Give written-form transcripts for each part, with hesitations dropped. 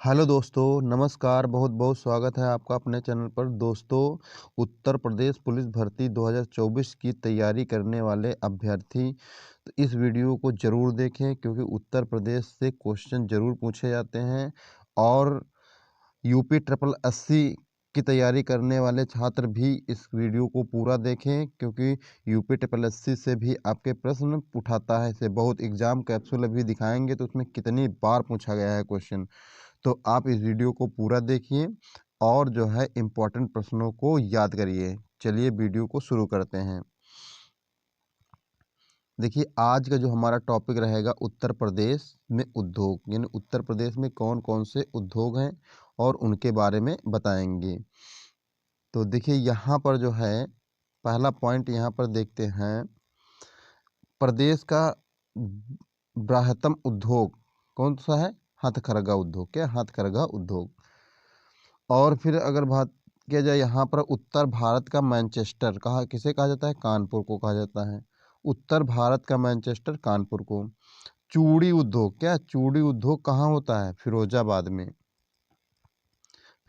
Hello दोस्तों, नमस्कार। बहुत बहुत स्वागत है आपका अपने चैनल पर। दोस्तों, उत्तर प्रदेश पुलिस भर्ती 2024 की तैयारी करने वाले अभ्यर्थी तो इस वीडियो को ज़रूर देखें, क्योंकि उत्तर प्रदेश से क्वेश्चन ज़रूर पूछे जाते हैं। और यूपी ट्रिपल एससी की तैयारी करने वाले छात्र भी इस वीडियो को पूरा देखें, क्योंकि यूपी ट्रिपल एससी से भी आपके प्रश्न उठाता है। इसे बहुत एग्जाम कैप्सूल अभी दिखाएंगे तो उसमें कितनी बार पूछा गया है क्वेश्चन। तो आप इस वीडियो को पूरा देखिए और जो है इम्पोर्टेंट प्रश्नों को याद करिए। चलिए वीडियो को शुरू करते हैं। देखिए, आज का जो हमारा टॉपिक रहेगा उत्तर प्रदेश में उद्योग, यानी उत्तर प्रदेश में कौन कौन से उद्योग हैं और उनके बारे में बताएंगे। तो देखिए, यहाँ पर जो है पहला पॉइंट यहाँ पर देखते हैं। प्रदेश का बृहत्तम उद्योग कौन सा है? हथकरघा उद्योग। क्या? हथकरघा उद्योग। और फिर अगर बात किया जाए यहाँ पर उत्तर भारत का मैनचेस्टर किसे कहा जाता है? कानपुर को कहा जाता है। उत्तर भारत का मैनचेस्टर कानपुर को। चूड़ी उद्योग, क्या चूड़ी उद्योग कहाँ होता है? फिरोजाबाद में।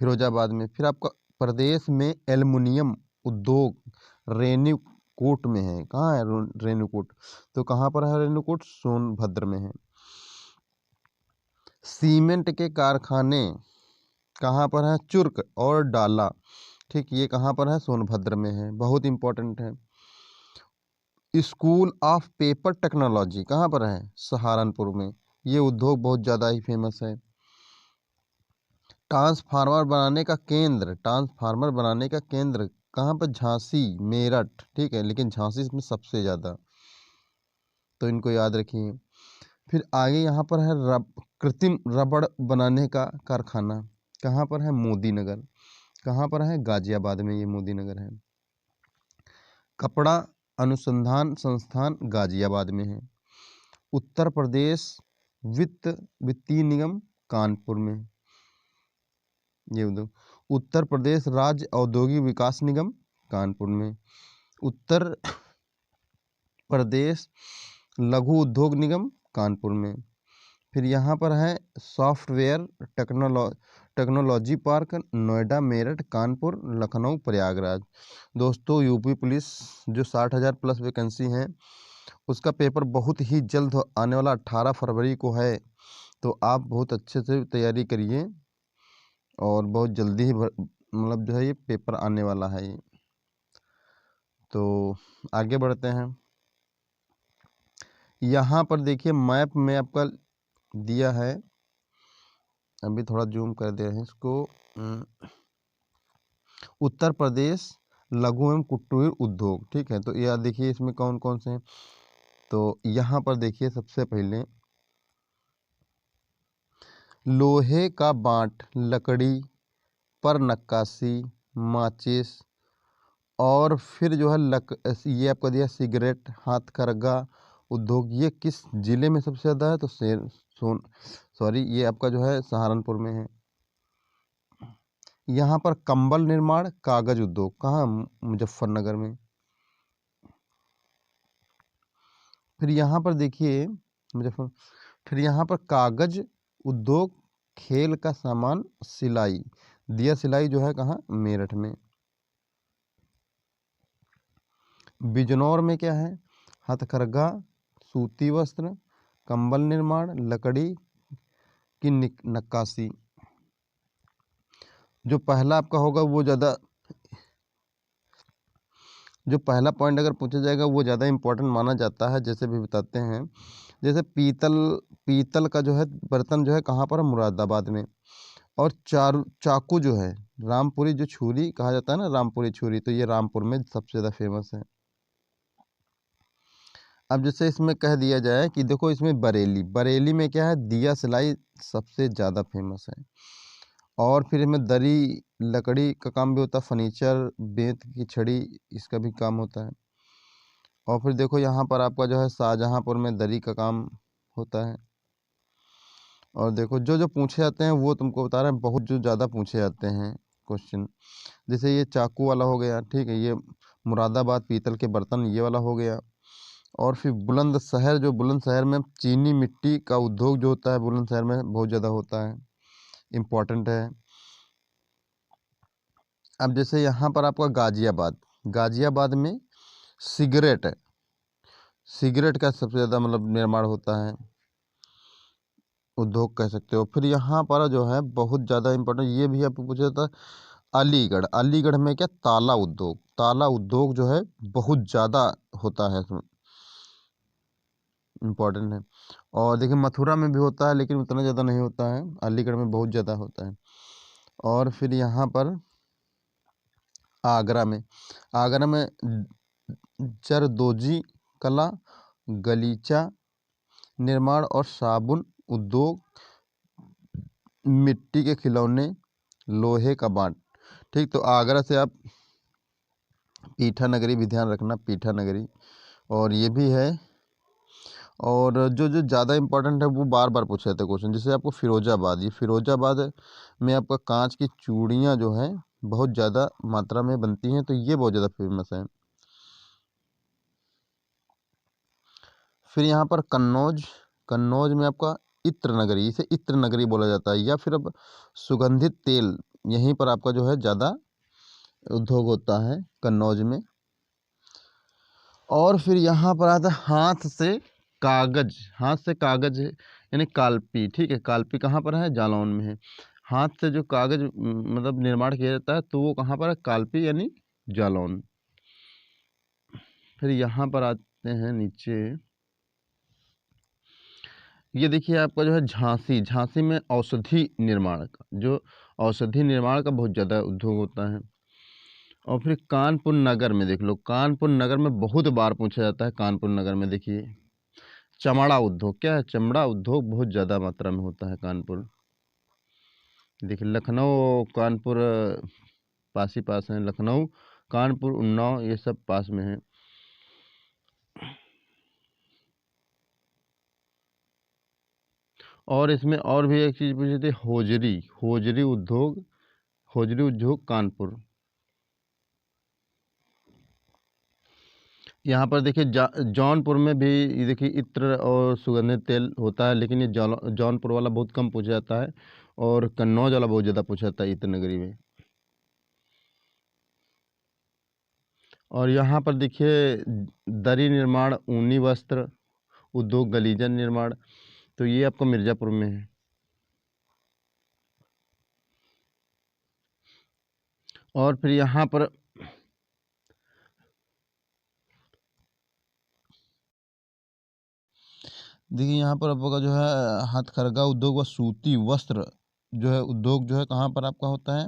फिरोजाबाद में। फिर आपका प्रदेश में एल्युमिनियम उद्योग रेणुकूट में है। कहाँ है रेणुकूट? तो कहाँ पर है रेणुकूट? सोनभद्र में है। सीमेंट के कारखाने कहाँ पर है? चुर्क और डाला। ठीक, ये कहाँ पर है? सोनभद्र में है। बहुत इंपॉर्टेंट है। स्कूल ऑफ पेपर टेक्नोलॉजी कहाँ पर है? सहारनपुर में। ये उद्योग बहुत ज़्यादा ही फेमस है। ट्रांसफार्मर बनाने का केंद्र कहाँ पर? झांसी, मेरठ। ठीक है, लेकिन झांसी इसमें सबसे ज़्यादा, तो इनको याद रखिए। फिर आगे यहाँ पर है कृत्रिम रबड़ बनाने का कारखाना। कहाँ पर है? मोदी नगर। कहाँ पर है? गाजियाबाद में ये मोदी नगर है। कपड़ा अनुसंधान संस्थान गाजियाबाद में है। उत्तर प्रदेश वित्तीय निगम कानपुर में। ये उद्योग। उत्तर प्रदेश राज्य औद्योगिक विकास निगम कानपुर में। उत्तर प्रदेश लघु उद्योग निगम कानपुर में। फिर यहाँ पर है software technology park Noida, Meerut, Kanpur, Lucknow, Prayagraj. दोस्तों, यूपी पुलिस जो 60,000 प्लस वैकेंसी हैं उसका पेपर बहुत ही जल्द आने वाला 18 फरवरी को है। तो आप बहुत अच्छे से तैयारी करिए और बहुत जल्दी ही मतलब जो है ये पेपर आने वाला है ये। तो आगे बढ़ते हैं। यहाँ पर देखिए मैप में आपका दिया है। अभी थोड़ा जूम कर दे रहे हैं इसको। उत्तर प्रदेश लघु एवं कुटीर उद्योग। ठीक है, तो यह देखिए इसमें कौन कौन से हैं। तो यहाँ पर देखिए सबसे पहले लोहे का बाँट, लकड़ी पर नक्काशी, माचिस, और फिर जो है ये आपका दिया सिगरेट, हाथकरघा उद्योग। ये किस जिले में सबसे ज़्यादा है? तो ये आपका जो है सहारनपुर में है। यहाँ पर कंबल निर्माण कागज उद्योग कहाँ? मुजफ्फरनगर में। फिर यहाँ पर देखिए मुजफ्फर फिर यहाँ पर कागज उद्योग, खेल का सामान, सिलाई, दिया सिलाई जो है कहाँ? मेरठ में। बिजनौर में क्या है? हथकरघा, सूती वस्त्र, कंबल निर्माण, लकड़ी की नक्काशी। जो पहला आपका होगा वो ज़्यादा, जो पहला पॉइंट अगर पूछा जाएगा वो ज़्यादा इम्पोर्टेंट माना जाता है। जैसे भी बताते हैं, जैसे पीतल का जो है बर्तन जो है कहाँ पर? मुरादाबाद में। और चाकू जो है रामपुरी, जो छुरी कहा जाता है ना, रामपुरी छुरी, तो ये रामपुर में सबसे ज़्यादा फेमस है। अब जैसे इसमें कह दिया जाए कि देखो इसमें बरेली में क्या है? दिया सिलाई सबसे ज़्यादा फेमस है। और फिर इसमें दरी लकड़ी का काम भी होता है, फर्नीचर, बेंत की छड़ी, इसका भी काम होता है। और फिर देखो यहाँ पर आपका जो है शाहजहाँपुर में दरी का काम होता है। और देखो जो जो पूछे जाते हैं वो तुमको बता रहे हैं, बहुत जो ज़्यादा पूछे जाते हैं क्वेश्चन। जैसे ये चाकू वाला हो गया, ठीक है, ये मुरादाबाद पीतल के बर्तन ये वाला हो गया। और फिर बुलंदशहर में चीनी मिट्टी का उद्योग जो होता है बुलंदशहर में बहुत ज़्यादा होता है। इम्पोर्टेंट है। अब जैसे यहाँ पर आपका गाजियाबाद में सिगरेट का सबसे ज़्यादा मतलब निर्माण होता है, उद्योग कह सकते हो। फिर यहाँ पर जो है बहुत ज़्यादा इम्पोर्टेंट, ये भी आपको पूछा था, अलीगढ़ में क्या, ताला उद्योग जो है बहुत ज़्यादा होता है, इसमें इम्पोर्टेंट है। और देखिए मथुरा में भी होता है लेकिन उतना ज़्यादा नहीं होता है, अलीगढ़ में बहुत ज़्यादा होता है। और फिर यहाँ पर आगरा में जरदोजी कला, गलीचा निर्माण और साबुन उद्योग, मिट्टी के खिलौने, लोहे का बाट। ठीक, तो आगरा से आप पीठा नगरी भी ध्यान रखना, पीठा नगरी, और ये भी है। और जो जो ज़्यादा इम्पोर्टेंट है वो बार बार पूछे जाते हैं क्वेश्चन, जैसे आपको फिरोजाबाद में आपका कांच की चूड़ियाँ जो हैं बहुत ज़्यादा मात्रा में बनती हैं, तो ये बहुत ज़्यादा फेमस है। फिर यहाँ पर कन्नौज में आपका इत्र नगरी, इसे इत्र नगरी बोला जाता है, या फिर अब सुगंधित तेल, यहीं पर आपका जो है ज़्यादा उद्योग होता है कन्नौज में। और फिर यहाँ पर आता है हाथ से कागज यानी कालपी। ठीक है, कालपी कहाँ पर है, जालौन में है। हाथ से जो कागज मतलब निर्माण किया जाता है तो वो कहाँ पर है, कालपी यानी जालौन। फिर यहाँ पर आते हैं नीचे, ये देखिए आपका जो है झांसी में औषधि निर्माण का बहुत ज़्यादा उद्योग होता है। और फिर कानपुर नगर में देख लो, कानपुर नगर में बहुत बार पूछा जाता है। कानपुर नगर में देखिए चमड़ा उद्योग, क्या है, चमड़ा उद्योग बहुत ज़्यादा मात्रा में होता है कानपुर। देखिए लखनऊ कानपुर पास ही पास हैं, लखनऊ कानपुर उन्नाव ये सब पास में हैं। और इसमें और भी एक चीज़ पूछी थी, होजरी उद्योग कानपुर। यहाँ पर देखिए जौनपुर में भी ये देखिए इत्र और सुगंधित तेल होता है, लेकिन ये जौनपुर वाला बहुत कम पूछा जाता है, और कन्नौज वाला बहुत ज़्यादा पूछा जाता है इत्र नगरी में। और यहाँ पर देखिए दरी निर्माण, ऊनी वस्त्र उद्योग, गलीचा निर्माण, तो ये आपको मिर्ज़ापुर में है। और फिर यहाँ पर देखिए, यहाँ पर आपका जो है हथकरघा उद्योग व सूती वस्त्र जो है उद्योग जो है कहाँ पर आपका होता है,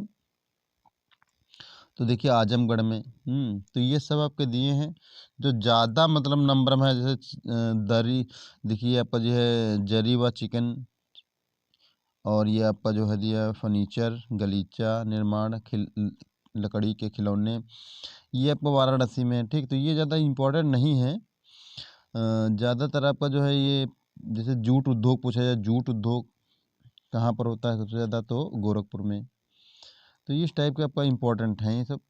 तो देखिए आजमगढ़ में। तो ये सब आपके दिए हैं जो ज़्यादा मतलब नंबर में है, जैसे दरी देखिए आपका जो है जरी व चिकन, और ये आपका जो है दिया फर्नीचर, गलीचा निर्माण, लकड़ी के खिलौने, ये आपका वाराणसी में है। ठीक, तो ये ज़्यादा इम्पोर्टेंट नहीं है। ज़्यादातर आपका जो है ये जैसे जूट उद्योग पूछा जाए, जूट उद्योग कहाँ पर होता है सबसे ज़्यादा, तो गोरखपुर में। तो इस टाइप के आपका इम्पोर्टेंट हैं ये सब।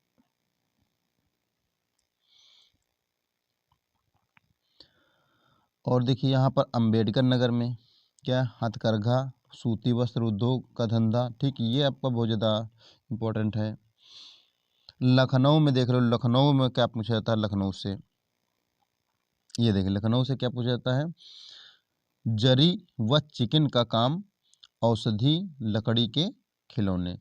और देखिए यहाँ पर अंबेडकर नगर में क्या, हथकरघा सूती वस्त्र उद्योग का धंधा। ठीक, ये आपका बहुत ज़्यादा इम्पोर्टेंट है। लखनऊ में देख लो, लखनऊ में क्या पूछा जाता है, लखनऊ से ये देखिए लखनऊ से क्या पूछा जाता है, जरी व चिकन का काम, औषधि, लकड़ी के खिलौने।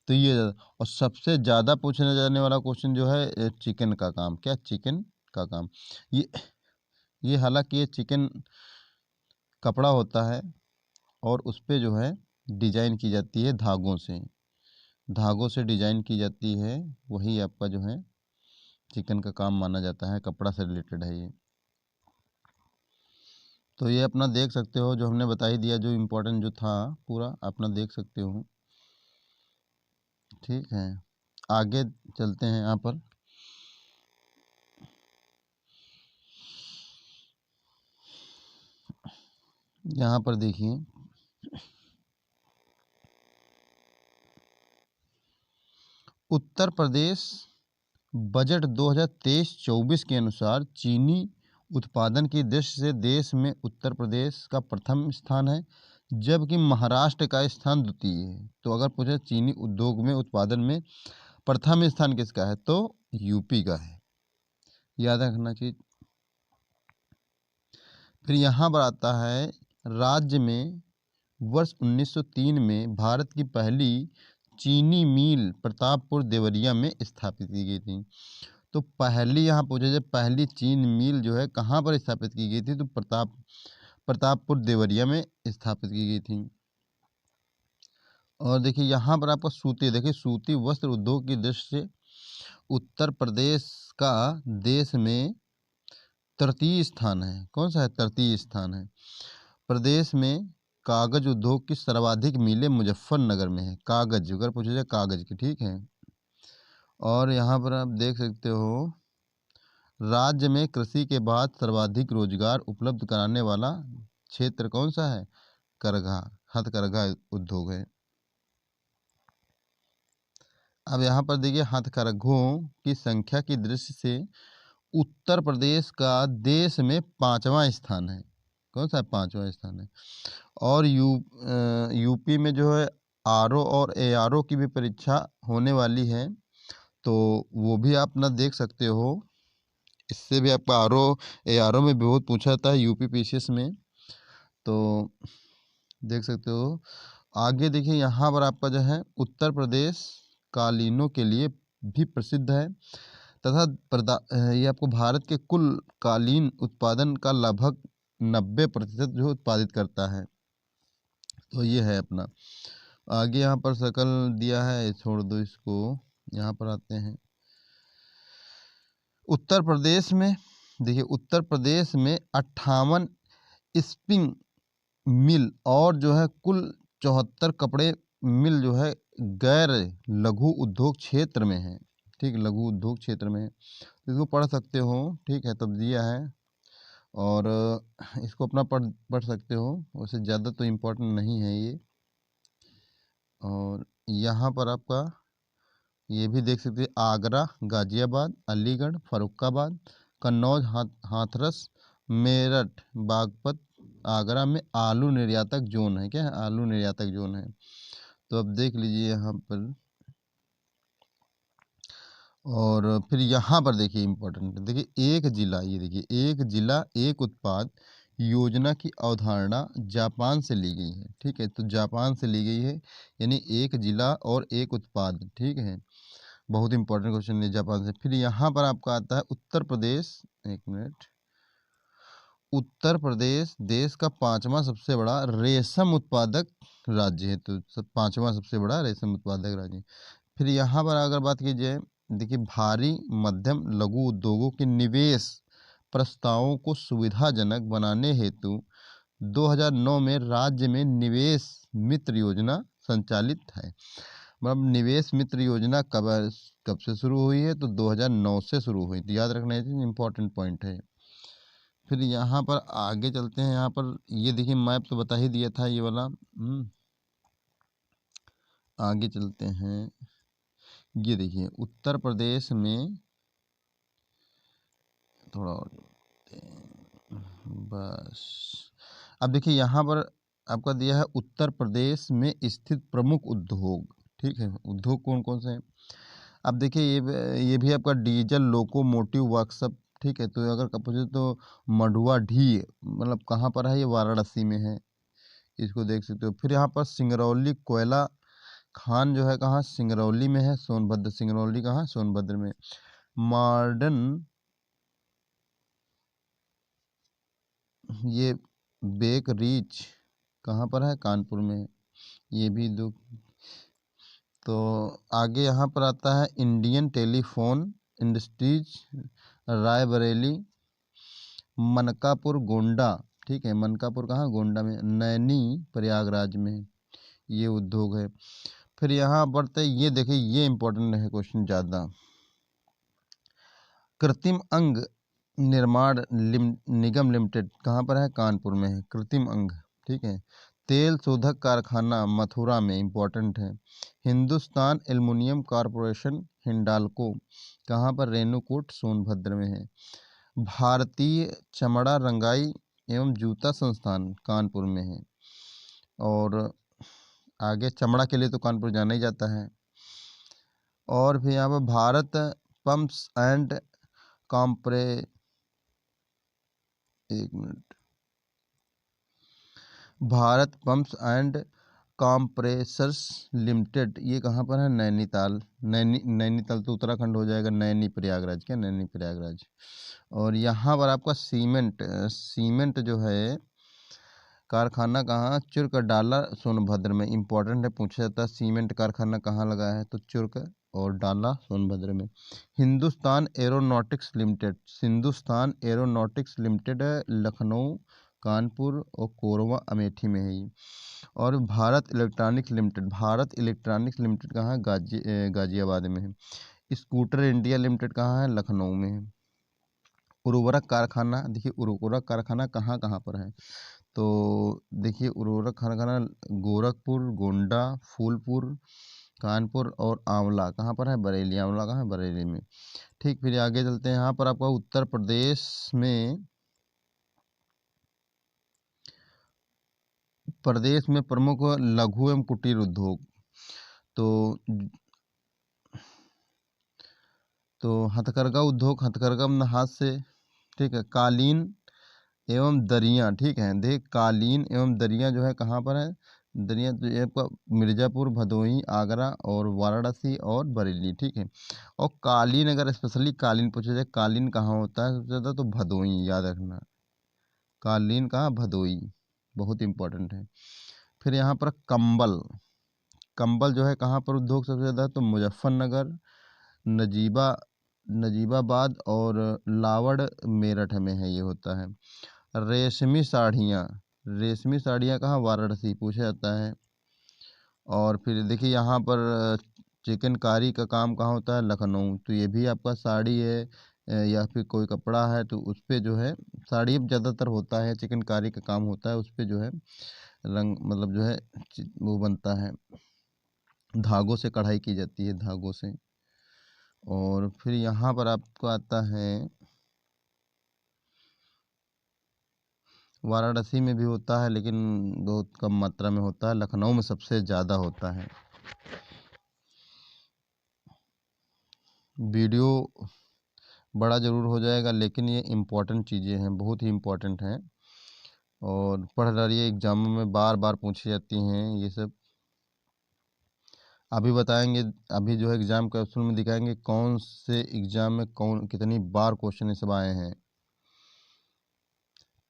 तो ये और सबसे ज़्यादा पूछने जाने वाला क्वेश्चन जो है चिकन का काम, क्या, चिकन का काम। ये हालांकि ये चिकन कपड़ा होता है और उस पे जो है डिजाइन की जाती है धागों से डिजाइन की जाती है, वही आपका जो है चिकन का काम माना जाता है, कपड़ा से रिलेटेड है ये। तो ये अपना देख सकते हो, जो हमने बता ही दिया, जो इम्पोर्टेंट जो था पूरा अपना देख सकते हो। ठीक है, आगे चलते हैं। यहाँ पर देखिए उत्तर प्रदेश बजट 2023-24 के अनुसार चीनी उत्पादन की दृष्टि से देश में उत्तर प्रदेश का प्रथम स्थान है। जबकि महाराष्ट्र का स्थान द्वितीय है। तो अगर पूछे चीनी उद्योग में उत्पादन में प्रथम स्थान किसका है, तो यूपी का है, याद रखना चाहिए। फिर यहाँ पर आता है, राज्य में वर्ष 1903 में भारत की पहली चीनी मिल प्रतापपुर देवरिया में स्थापित की गई थी। तो पहली, यहाँ पूछे जाए पहली चीनी मिल जो है कहाँ पर स्थापित की गई थी, तो प्रतापपुर देवरिया में स्थापित की गई थी। और देखिए यहाँ पर आपका सूती, देखिए सूती वस्त्र उद्योग की दृष्टि से उत्तर प्रदेश का देश में तृतीय स्थान है। कौन सा है, तृतीय स्थान है। प्रदेश में कागज उद्योग की सर्वाधिक मिलें मुजफ्फरनगर में है। कागज, अगर पूछा जाए कागज की, ठीक है। और यहाँ पर आप देख सकते हो, राज्य में कृषि के बाद सर्वाधिक रोजगार उपलब्ध कराने वाला क्षेत्र कौन सा है, करघा, हथकरघा उद्योग है। अब यहाँ पर देखिए, हथकरघों की संख्या की दृष्टि से उत्तर प्रदेश का देश में 5वां स्थान है। कौन सा है, 5वां स्थान है। और यूपी में जो है आरओ और एआरओ की भी परीक्षा होने वाली है, तो वो भी आप ना देख सकते हो। इससे भी आपका आरओ एआरओ में बहुत पूछा जाता है यूपी पीसीएस में, तो देख सकते हो। आगे देखिए, यहाँ पर आपका जो है उत्तर प्रदेश कालीनों के लिए भी प्रसिद्ध है तथा ये आपको भारत के कुल कालीन उत्पादन का लगभग 90% जो उत्पादित करता है। तो ये है अपना। आगे यहाँ पर शकल दिया है, छोड़ दो इसको। यहाँ पर आते हैं, उत्तर प्रदेश में देखिए, उत्तर प्रदेश में 58 स्पिनिंग मिल और जो है कुल 74 कपड़े मिल जो है गैर लघु उद्योग क्षेत्र में है। ठीक, लघु उद्योग क्षेत्र में है, तो इसको पढ़ सकते हो। ठीक है, तब दिया है और इसको अपना पढ़ सकते हो, वैसे ज़्यादा तो इम्पोर्टेंट नहीं है ये। और यहाँ पर आपका ये भी देख सकते हैं, आगरा, गाजियाबाद, अलीगढ़, फर्रुखाबाद, कन्नौज, हाथरस, मेरठ, बागपत। आगरा में आलू निर्यातक जोन है। क्या है, आलू निर्यातक जोन है। तो अब देख लीजिए यहाँ पर। और फिर यहाँ पर देखिए इम्पोर्टेंट, देखिए एक जिला, ये देखिए एक जिला एक उत्पाद योजना की अवधारणा जापान से ली गई है। ठीक है, तो जापान से ली गई है, यानी एक जिला और एक उत्पाद। ठीक है, बहुत इंपॉर्टेंट क्वेश्चन है जापान से। फिर यहाँ पर आपका आता है उत्तर प्रदेश, एक मिनट। उत्तर प्रदेश देश का 5वां सबसे बड़ा रेशम उत्पादक राज्य है। तो 5वां सबसे बड़ा रेशम उत्पादक राज्य। फिर यहाँ पर अगर बात की जाए, देखिए भारी मध्यम लघु उद्योगों के निवेश प्रस्तावों को सुविधाजनक बनाने हेतु 2009 में राज्य में निवेश मित्र योजना संचालित है। मतलब निवेश मित्र योजना कब से शुरू हुई है, तो 2009 से शुरू हुई। तो याद रखना चाहिए, इंपॉर्टेंट पॉइंट है। फिर यहाँ पर आगे चलते हैं। यहाँ पर ये देखिए मैप तो बता ही दिया था ये वाला। आगे चलते हैं, ये देखिए उत्तर प्रदेश में थोड़ा और बस। अब देखिए यहाँ पर आपका दिया है उत्तर प्रदेश में स्थित प्रमुख उद्योग। ठीक है, उद्योग कौन कौन से हैं। अब देखिए ये भी आपका डीजल लोकोमोटिव वर्कशॉप। ठीक है, तो अगर पूछे तो मडुआ ढी, मतलब कहाँ पर है, ये वाराणसी में है, इसको देख सकते हो। फिर यहाँ पर सिंगरौली कोयला खान जो है कहाँ, सिंगरौली में है, सोनभद्र। सिंगरौली कहाँ, सोनभद्र में। मॉडर्न ये बेक रीच कहाँ पर है, कानपुर में, ये भी दो। तो आगे यहाँ पर आता है Indian telephone industries Raebareli, Mankapur Gonda. ठीक है, मनकापुर कहाँ, गोंडा में। नैनी प्रयागराज में, ये उद्योग है। फिर यहाँ बढ़ते, ये देखिए ये इंपॉर्टेंट है क्वेश्चन ज़्यादा। कृत्रिम अंग निर्माण निगम लिमिटेड कहाँ पर है, कानपुर में है, कृत्रिम अंग। ठीक है, तेल शोधक कारखाना मथुरा में, इम्पोर्टेंट है। हिंदुस्तान एल्युमिनियम कॉरपोरेशन हिंडाल्को कहाँ पर, रेणुकूट, सोनभद्र में है। भारतीय चमड़ा रंगाई एवं जूता संस्थान कानपुर में है। और आगे चमड़ा के लिए तो कानपुर जाना ही जाता है। और फिर यहाँ पर भारत पंप्स एंड कॉम्प्रे एक minute Bharat pumps and compressors limited, ये कहाँ पर है? नैनीताल। नैनीताल तो उत्तराखंड हो जाएगा, नैनी प्रयागराज, क्या नैनी प्रयागराज। और यहाँ पर आपका सीमेंट जो है कारखाना कहाँ? चुर्क डाला सोनभद्र में। इंपॉर्टेंट है, पूछा जाता है सीमेंट कारखाना कहाँ लगा है, तो चुर्क और डाला सोनभद्र में। हिंदुस्तान एरोनॉटिक्स लिमिटेड है, लखनऊ, कानपुर और कोरबा अमेठी में है ये। और भारत इलेक्ट्रॉनिक्स लिमिटेड कहाँ है? गाजियाबाद में है। स्कूटर इंडिया लिमिटेड कहाँ है? लखनऊ में है। उर्वरक कारखाना, देखिए उर्वरक कारखाना कहाँ कहाँ पर है, तो देखिए उर्वरक कारखाना गोरखपुर, गोंडा, फूलपुर, कानपुर और आंवला कहाँ पर है? बरेली। आंवला कहाँ है? बरेली में। ठीक, फिर आगे चलते हैं। यहाँ पर आपका उत्तर प्रदेश में प्रमुख लघु एवं कुटीर उद्योग, तो हथकरघा उद्योग, हथकरघा मतलब हाथ से, ठीक है। कालीन एवं दरियाँ, ठीक है। देख कालीन एवं दरियाँ जो है कहाँ पर है? दरियाँ तो ये आपका मिर्ज़ापुर, भदोही, आगरा और वाराणसी और बरेली, ठीक है। और कालीन, अगर स्पेशली कालीन पूछा जाए, कालीन कहाँ होता है सबसे ज़्यादा, तो भदोही, याद रखना। कालीन कहाँ? भदोही, बहुत इंपॉर्टेंट है। फिर यहाँ पर कंबल जो है कहाँ पर उद्योग सबसे ज़्यादा, तो मुजफ्फरनगर, नजीबा नजीबाबाद और लावड़, मेरठ में है, ये होता है। रेशमी साड़ियाँ कहाँ? वाराणसी, पूछा जाता है। और फिर देखिए यहाँ पर चिकनकारी का काम कहाँ होता है? लखनऊ। तो ये भी आपका साड़ी है या फिर कोई कपड़ा है, तो उस पे जो है साड़ी ज़्यादातर होता है, चिकनकारी का काम होता है, उस पे जो है रंग, मतलब जो है वो बनता है, धागों से कढ़ाई की जाती है, धागों से। और फिर यहाँ पर आपको आता है, वाराणसी में भी होता है लेकिन बहुत कम मात्रा में होता है, लखनऊ में सबसे ज़्यादा होता है। वीडियो बड़ा ज़रूर हो जाएगा लेकिन ये इम्पोर्टेंट चीज़ें हैं, बहुत ही इम्पोर्टेंट हैं और पढ़ रही एग्जामों में बार बार पूछी जाती हैं ये सब। अभी बताएंगे, अभी जो है एग्ज़ाम क्वेश्चन में दिखाएंगे कौन से एग्ज़ाम में कौन कितनी बार क्वेश्चन ये सब आए हैं।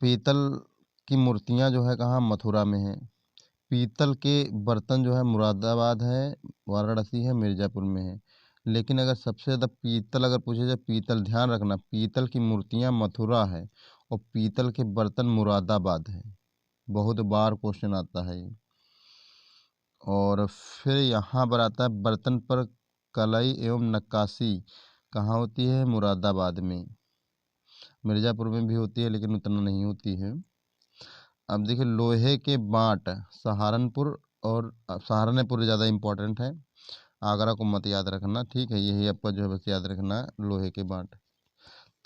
पीतल की मूर्तियाँ जो है कहाँ? मथुरा में है। पीतल के बर्तन जो है मुरादाबाद है, वाराणसी है, मिर्ज़ापुर में है। लेकिन अगर सबसे ज़्यादा पीतल अगर पूछे जाए, पीतल ध्यान रखना, पीतल की मूर्तियाँ मथुरा है और पीतल के बर्तन मुरादाबाद है। बहुत बार क्वेश्चन आता है ये। और फिर यहाँ पर आता है बर्तन पर कलाई एवं नक्काशी कहाँ होती है? मुरादाबाद में। मिर्ज़ापुर में भी होती है लेकिन उतना नहीं होती है। अब देखिए लोहे के बाँट, सहारनपुर और सहारनपुर ज़्यादा इम्पोर्टेंट है, आगरा को मत याद रखना, ठीक है। यही आपका जो है बस याद रखना है, लोहे के बाँट।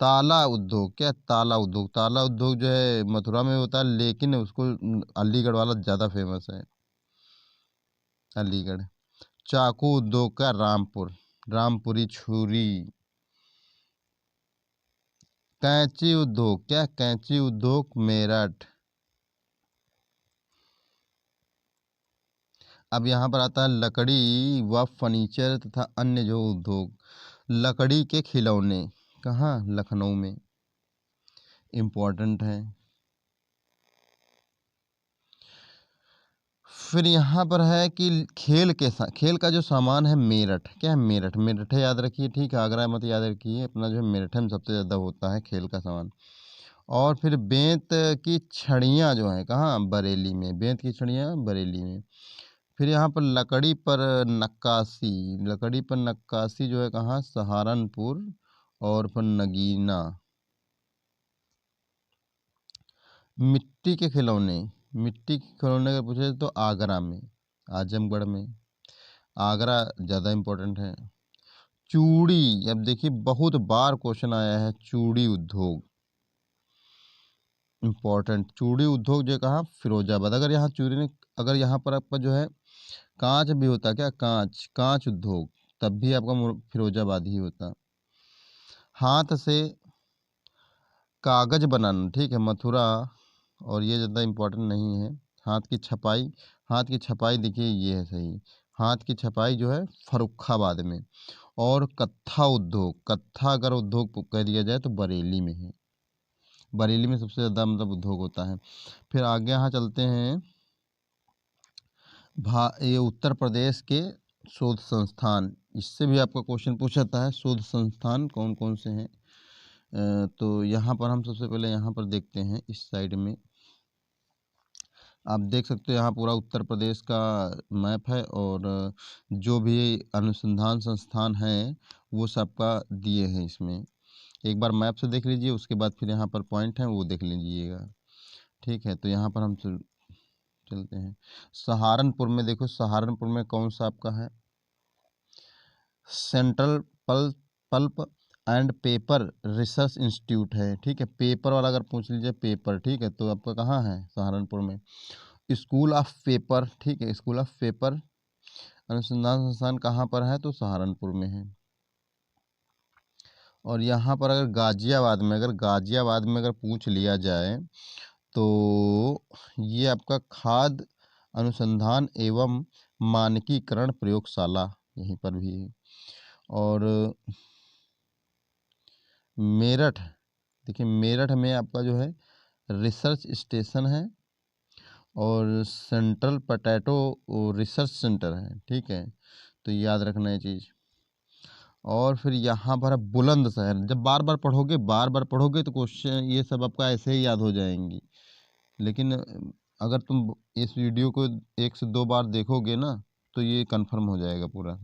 ताला उद्योग, क्या? ताला उद्योग जो है मथुरा में होता है लेकिन उसको अलीगढ़ वाला ज़्यादा फेमस है, अलीगढ़। चाकू उद्योग का रामपुर, रामपुरी छुरी। कैंची उद्योग, क्या? कैंची उद्योग मेरठ। अब यहाँ पर आता है लकड़ी व फर्नीचर तथा अन्य जो उद्योग, लकड़ी के खिलौने कहाँ? लखनऊ में, इम्पोर्टेंट है। फिर यहाँ पर है कि खेल का जो सामान है मेरठ, क्या है? मेरठ है, याद रखिए, ठीक है। आगरा मत याद रखिए, अपना जो है मेरठ में सबसे ज़्यादा होता है खेल का सामान। और फिर बेंत की छड़ियाँ जो है कहाँ? बरेली में, बेंत की छड़ियाँ बरेली में। फिर यहाँ पर लकड़ी पर नक्काशी जो है कहाँ? सहारनपुर और फिर नगीना। मिट्टी के खिलौने अगर पूछे तो आगरा में, आजमगढ़ में। आगरा ज़्यादा इम्पोर्टेंट है। चूड़ी, अब देखिए बहुत बार क्वेश्चन आया है, चूड़ी उद्योग। इम्पोर्टेंट। चूड़ी उद्योग जो कहा फिरोजाबाद। अगर यहाँ चूड़ी ने, अगर यहाँ पर आपका जो है कांच भी होता, क्या कांच, कांच उद्योग, तब भी आपका फिरोजाबाद ही होता। हाथ से कागज बनाना, ठीक है, मथुरा। और ये ज़्यादा इम्पोर्टेंट नहीं है। हाथ की छपाई, हाथ की छपाई देखिए ये है सही। हाथ की छपाई जो है फर्रुखाबाद में। और कत्था उद्योग, कत्था अगर उद्योग कह दिया जाए तो बरेली में है। बरेली में सबसे ज़्यादा मतलब उद्योग होता है। फिर आगे यहाँ चलते हैं। ये उत्तर प्रदेश के शोध संस्थान, इससे भी आपका क्वेश्चन पूछाता है, शोध संस्थान कौन कौन से हैं। तो यहाँ पर हम सबसे पहले यहाँ पर देखते हैं, इस साइड में आप देख सकते हो, यहाँ पूरा उत्तर प्रदेश का मैप है। और जो भी अनुसंधान संस्थान हैं वो सबका दिए हैं इसमें। एक बार मैप से देख लीजिए, उसके बाद फिर यहाँ पर पॉइंट हैं वो देख लीजिएगा, ठीक है। तो यहाँ पर हम चलते हैं सहारनपुर में। देखो सहारनपुर में कौन सा आपका है, central pulp and paper research institute है, ठीक है। पेपर वाला अगर पूछ लीजिए पेपर, ठीक है, तो आपका कहाँ है, सहारनपुर में। स्कूल ऑफ पेपर, ठीक है, स्कूल ऑफ पेपर अनुसंधान संस्थान कहाँ पर है, तो सहारनपुर में है। और यहाँ पर अगर गाजियाबाद में, अगर गाजियाबाद में अगर पूछ लिया जाए तो ये आपका खाद्य अनुसंधान एवं मानकीकरण प्रयोगशाला यहीं पर भी है। और मेरठ, देखिए मेरठ में आपका जो है रिसर्च स्टेशन है और सेंट्रल पोटैटो रिसर्च सेंटर है, ठीक है। तो याद रखना है चीज़। और फिर यहाँ पर है बुलंदशहर। जब बार बार पढ़ोगे, बार बार पढ़ोगे तो क्वेश्चन ये सब आपका ऐसे ही याद हो जाएंगी। लेकिन अगर तुम इस वीडियो को 1 से 2 बार देखोगे ना तो ये कंफर्म हो जाएगा पूरा।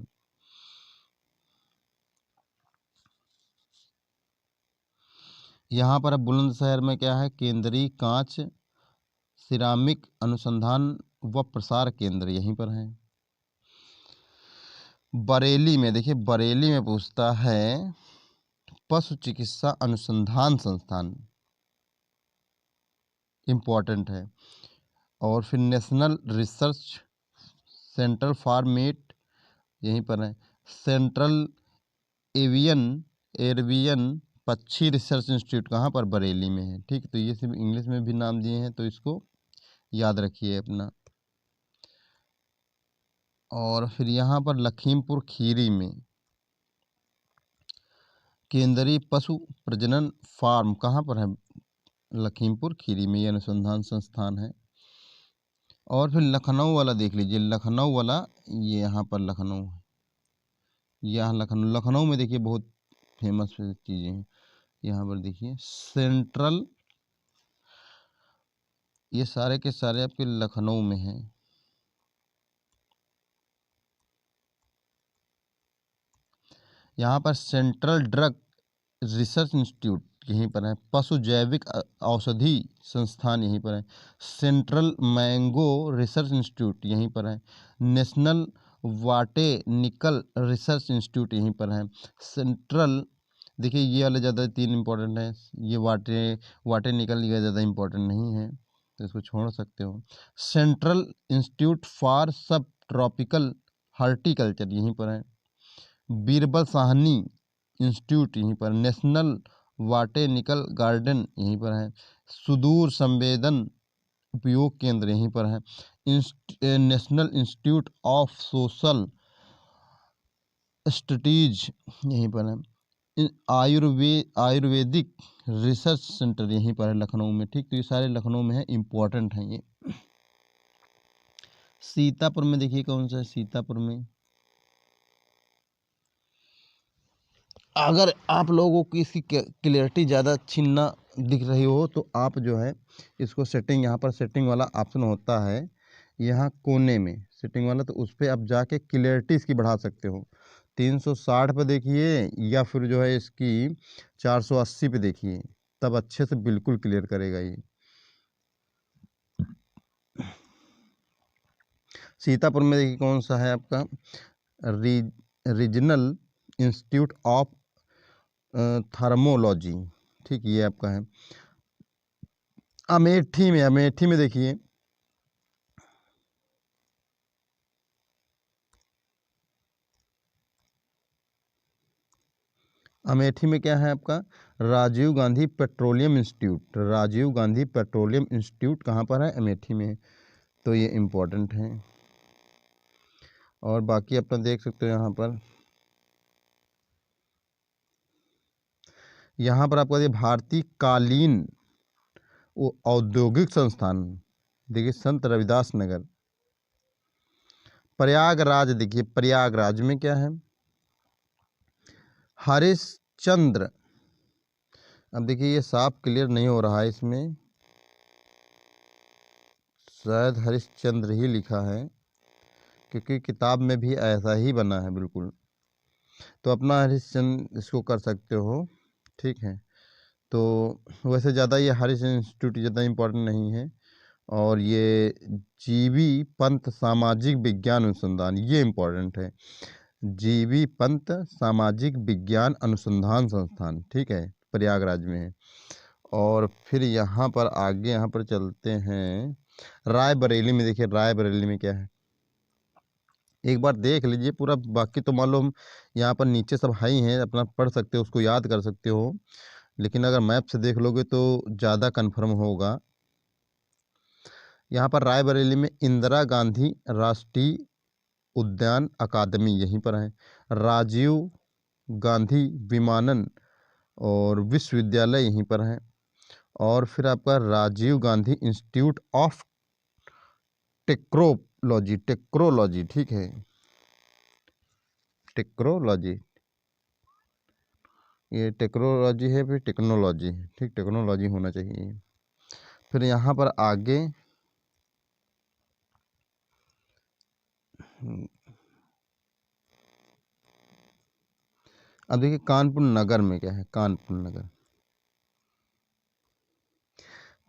यहाँ पर है बुलंदशहर में क्या है, केंद्रीय कांच सिरामिक अनुसंधान व प्रसार केंद्र यहीं पर है। बरेली में, देखिए बरेली में पूछता है पशु चिकित्सा अनुसंधान संस्थान, इम्पोर्टेंट है। और फिर national research centre for meet यहीं पर है। सेंट्रल एवियन एरवियन पक्षी रिसर्च इंस्टीट्यूट कहाँ पर, बरेली में है, ठीक। तो ये सिर्फ इंग्लिश में भी नाम दिए हैं, तो इसको याद रखिए अपना। और फिर यहाँ पर लखीमपुर खीरी में केंद्रीय पशु प्रजनन फार्म कहाँ पर है, लखीमपुर खीरी में, ये अनुसंधान संस्थान है। और फिर लखनऊ वाला देख लीजिए, लखनऊ वाला, ये यहाँ पर लखनऊ है। यहाँ लखनऊ में देखिए बहुत फेमस चीज़ें हैं। यहाँ पर देखिए सेंट्रल, ये सारे के सारे आपके लखनऊ में हैं। यहाँ पर सेंट्रल ड्रग रिसर्च इंस्टीट्यूट यहीं पर है। पशु जैविक औषधि संस्थान यहीं पर है। सेंट्रल मैंगो रिसर्च इंस्टीट्यूट यहीं पर है। नेशनल वाटेनिकल रिसर्च इंस्टीट्यूट यहीं पर है। सेंट्रल, देखिए ये वाले ज़्यादा 3 इंपॉर्टेंट हैं। ये वाटेनिकल ये ज़्यादा इंपॉर्टेंट नहीं है, तो इसको छोड़ सकते हो। सेंट्रल इंस्टीट्यूट फॉर सब ट्रॉपिकल हार्टिकल्चर यहीं पर है। बीरबल साहनी इंस्टीट्यूट यहीं पर। नेशनल वाटेनिकल गार्डन यहीं पर है। सुदूर संवेदन उपयोग केंद्र यहीं पर है। National institute of social studies यहीं पर है। आयुर्वेदिक रिसर्च सेंटर यहीं पर है लखनऊ में, ठीक। तो ये सारे लखनऊ में है, इम्पोर्टेंट हैं ये। सीतापुर में देखिए कौन सा है, सीतापुर में अगर आप लोगों की इसकी क्लियरिटी ज़्यादा अच्छी ना दिख रही हो तो आप जो है इसको सेटिंग, यहाँ पर सेटिंग वाला ऑप्शन होता है यहाँ कोने में सेटिंग वाला, तो उस पर आप जाके क्लियरिटी इसकी बढ़ा सकते हो। 360 पे देखिए या फिर जो है इसकी 480 पे देखिए, तब अच्छे से बिल्कुल क्लियर करेगा ये। सीतापुर में देखिए कौन सा है आपका, रीजनल इंस्टीट्यूट ऑफ थर्मोलॉजी, ठीक, ये आपका है। अमेठी में देखिए, अमेठी में क्या है आपका, Rajiv Gandhi petroleum institute. Rajiv Gandhi petroleum institute कहाँ पर है, अमेठी में। तो ये इम्पोर्टेंट है। और बाकी अपना देख सकते हो यहाँ पर आपका ये भारतीय कालीन वो औद्योगिक संस्थान, देखिए संत रविदास नगर। प्रयागराज, देखिए प्रयागराज में क्या है, हरिश्चंद्र। अब देखिए ये साफ क्लियर नहीं हो रहा है इसमें, शायद हरिश्चंद्र ही लिखा है, क्योंकि किताब में भी ऐसा ही बना है बिल्कुल। तो अपना हरिश्चंद्र इसको कर सकते हो, ठीक है। तो वैसे ज़्यादा ये हरीश इंस्टीट्यूट ज़्यादा इम्पोर्टेंट नहीं है। और ये जीवी पंत सामाजिक विज्ञान अनुसंधान, ये इम्पोर्टेंट है। जीवी पंत सामाजिक विज्ञान अनुसंधान संस्थान, ठीक है, प्रयागराज में है। और फिर यहाँ पर आगे यहाँ पर चलते हैं रायबरेली में। देखिए रायबरेली में क्या है, एक बार देख लीजिए पूरा, बाकी तो मालूम यहाँ पर नीचे सब हाई हैं, अपना पढ़ सकते हो, उसको याद कर सकते हो। लेकिन अगर मैप से देख लोगे तो ज़्यादा कन्फर्म होगा। यहाँ पर रायबरेली में इंदिरा गांधी राष्ट्रीय उद्यान अकादमी यहीं पर है। राजीव गांधी विमानन और विश्वविद्यालय यहीं पर है। और फिर आपका Rajiv Gandhi institute of technology, ठीक है, टेक्नोलॉजी, ये टेक्नोलॉजी है, फिर टेक्नोलॉजी है, ठीक, टेक्नोलॉजी होना चाहिए। फिर यहाँ पर आगे अब देखिए कानपुर नगर में क्या है, कानपुर नगर।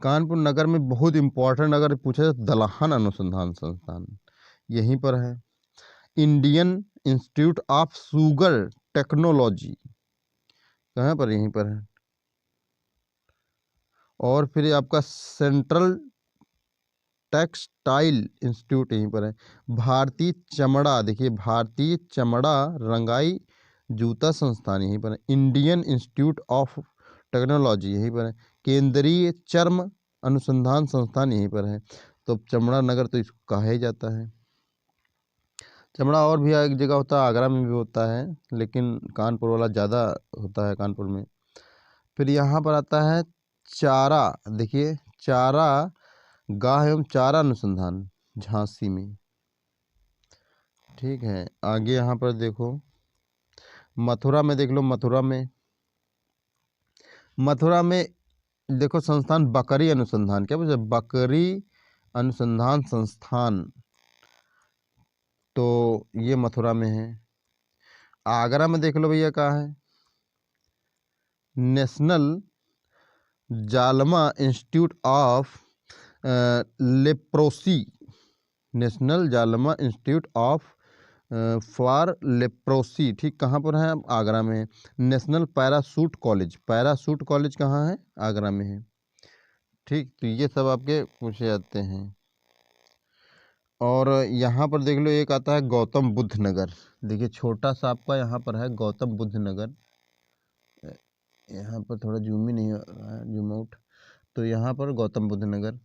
कानपुर नगर में बहुत इम्पोर्टेंट अगर पूछा जाए, दलहन अनुसंधान संस्थान यहीं पर है। Indian institute of sugar technology कहाँ पर, यहीं पर है। और फिर आपका सेंट्रल टेक्सटाइल इंस्टीट्यूट यहीं पर है। भारतीय चमड़ा, देखिए भारतीय चमड़ा रंगाई जूता संस्थान यहीं पर है। इंडियन इंस्टीट्यूट ऑफ टेक्नोलॉजी यहीं पर है। केंद्रीय चर्म अनुसंधान संस्थान यहीं पर है। तो चमड़ा नगर तो इसको कहा ही जाता है। चमड़ा और भी एक जगह होता है, आगरा में भी होता है, लेकिन कानपुर वाला ज़्यादा होता है कानपुर में। फिर यहाँ पर आता है चारा, देखिए चारा गाह एवं चारा अनुसंधान झांसी में, ठीक है। आगे यहाँ पर देखो मथुरा में, देख लो मथुरा में देखो संस्थान बकरी अनुसंधान, क्या बोलते हैं, बकरी अनुसंधान संस्थान, तो ये मथुरा में है। आगरा में देख लो भैया कहाँ है, नेशनल जालमा इंस्टीट्यूट ऑफ लेप्रोसी, नेशनल जालमा इंस्टीट्यूट ऑफ फॉर लेप्रोसी, ठीक, कहाँ पर है, आगरा में है। नेशनल पैरासूट कॉलेज कहाँ है, आगरा में है, ठीक। तो ये सब आपके पूछे जाते हैं। और यहाँ पर देख लो एक आता है गौतम बुद्ध नगर, देखिए छोटा सा आपका यहाँ पर है गौतम बुद्ध नगर। यहाँ पर थोड़ा जूम ही नहीं हो रहा है, जूम आउट। तो यहाँ पर गौतम बुद्ध नगर,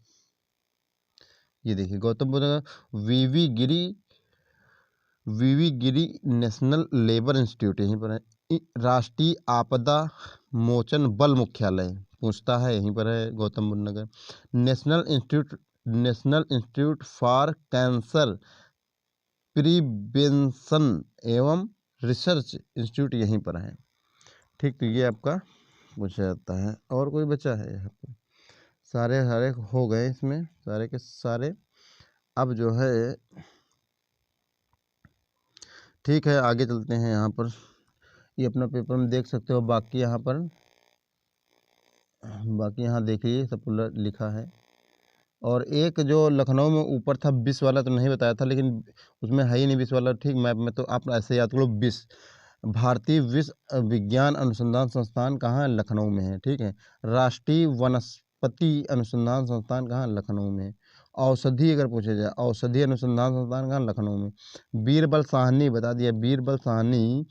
ये देखिए गौतम बुद्ध नगर। वीवी गिरी नेशनल लेबर इंस्टीट्यूट यहीं पर है। राष्ट्रीय आपदा मोचन बल मुख्यालय पूछता है, यहीं पर है Gautam Buddh Nagar. National institute for cancer prevention एवं रिसर्च इंस्टीट्यूट यहीं पर है, ठीक। तो ये आपका पूछा जाता है। और कोई बचा है यहाँ पर, सारे सारे हो गए इसमें, सारे के सारे। अब जो है ठीक है, आगे चलते हैं। यहाँ पर ये अपना पेपर में देख सकते हो। बाकी यहाँ देखिए सब लिखा है। और एक जो लखनऊ में ऊपर था 20 वाला, तो नहीं बताया था, लेकिन उसमें है ही नहीं 20 वाला, ठीक। मैप में तो आप ऐसे याद करो 20। भारतीय विश्व विज्ञान अनुसंधान संस्थान कहाँ है, लखनऊ में है, ठीक है। राष्ट्रीय वनस्पति अनुसंधान संस्थान कहाँ, लखनऊ में। औषधि अगर पूछा जाए, औषधि अनुसंधान संस्थान कहाँ, लखनऊ में। बीरबल साहनी बता दिया, बीरबल साहनी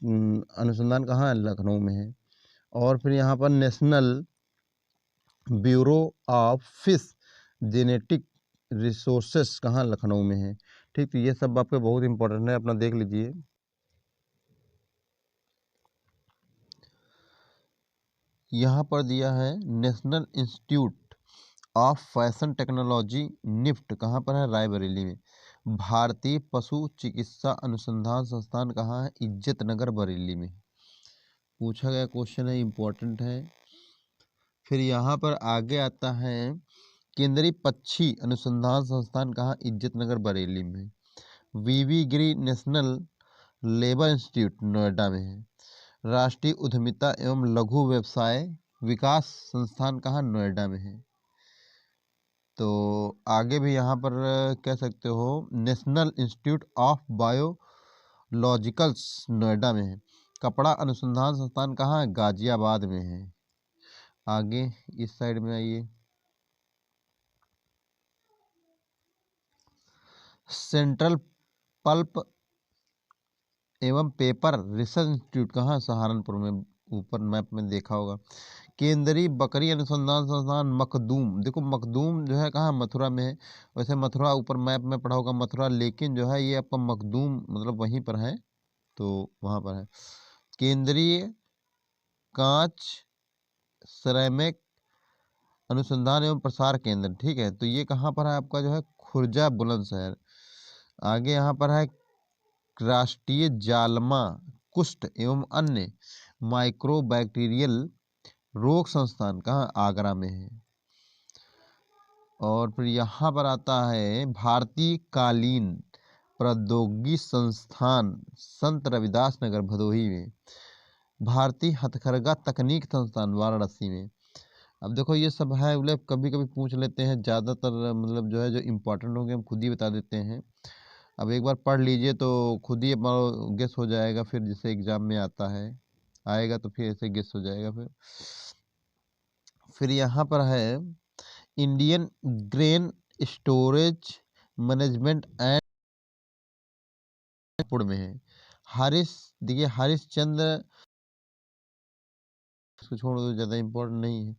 अनुसंधान कहाँ है, लखनऊ में है। और फिर यहाँ पर national bureau of fish genetic resources कहाँ, लखनऊ में है। ठीक, तो ये सब आपके बहुत इंपॉर्टेंट है, अपना देख लीजिए। यहाँ पर दिया है national institute of fashion technology NIFT कहाँ पर है, रायबरेली में। भारतीय पशु चिकित्सा अनुसंधान संस्थान कहाँ है, इज्जत नगर बरेली में। पूछा गया क्वेश्चन है, इम्पोर्टेंट है। फिर यहाँ पर आगे आता है केंद्रीय पक्षी अनुसंधान संस्थान कहाँ, इज्जत नगर बरेली में। वीवी गिरी नेशनल लेबर इंस्टीट्यूट नोएडा में है। राष्ट्रीय उद्यमिता एवं लघु व्यवसाय विकास संस्थान कहाँ, नोएडा में है। तो आगे भी यहाँ पर कह सकते हो national institute of biologicals Noida में है। कपड़ा अनुसंधान संस्थान कहाँ है, गाजियाबाद में है। आगे इस साइड में आइए, सेंट्रल पल्प एवं पेपर रिसर्च इंस्टीट्यूट कहाँ, सहारनपुर में। ऊपर मैप में देखा होगा। केंद्रीय बकरी अनुसंधान संस्थान मखदूम, देखो मखदूम जो है कहाँ, मथुरा में है। वैसे मथुरा ऊपर मैप में पढ़ा होगा मथुरा, लेकिन जो है ये आपका मखदूम मतलब वहीं पर है, तो वहाँ पर है। केंद्रीय कांच सिरेमिक अनुसंधान एवं प्रसार केंद्र, ठीक है, तो ये कहाँ पर है आपका, जो है खुर्जा बुलंदशहर। आगे यहाँ पर है राष्ट्रीय जालमा कुष्ठ एवं अन्य माइक्रोबैक्टीरियल रोग संस्थान कहाँ, आगरा में है। और फिर यहाँ पर आता है भारतीय कालीन प्रौद्योगिकी संस्थान संत रविदास नगर भदोही में। भारतीय हथकरघा तकनीक संस्थान वाराणसी में। अब देखो ये सब है, मतलब कभी कभी पूछ लेते हैं, ज़्यादातर मतलब जो है जो इम्पोर्टेंट होंगे हम खुद ही बता देते हैं। अब एक बार पढ़ लीजिए तो खुद ही गेस हो जाएगा, फिर जैसे एग्जाम में आता है आएगा तो फिर ऐसे गेस हो जाएगा। फिर यहाँ पर है Indian grain storage management and में है। हरीश, देखिए हरिश्चंद्र, इसको छोड़ दो, ज़्यादा इम्पोर्टेंट नहीं है।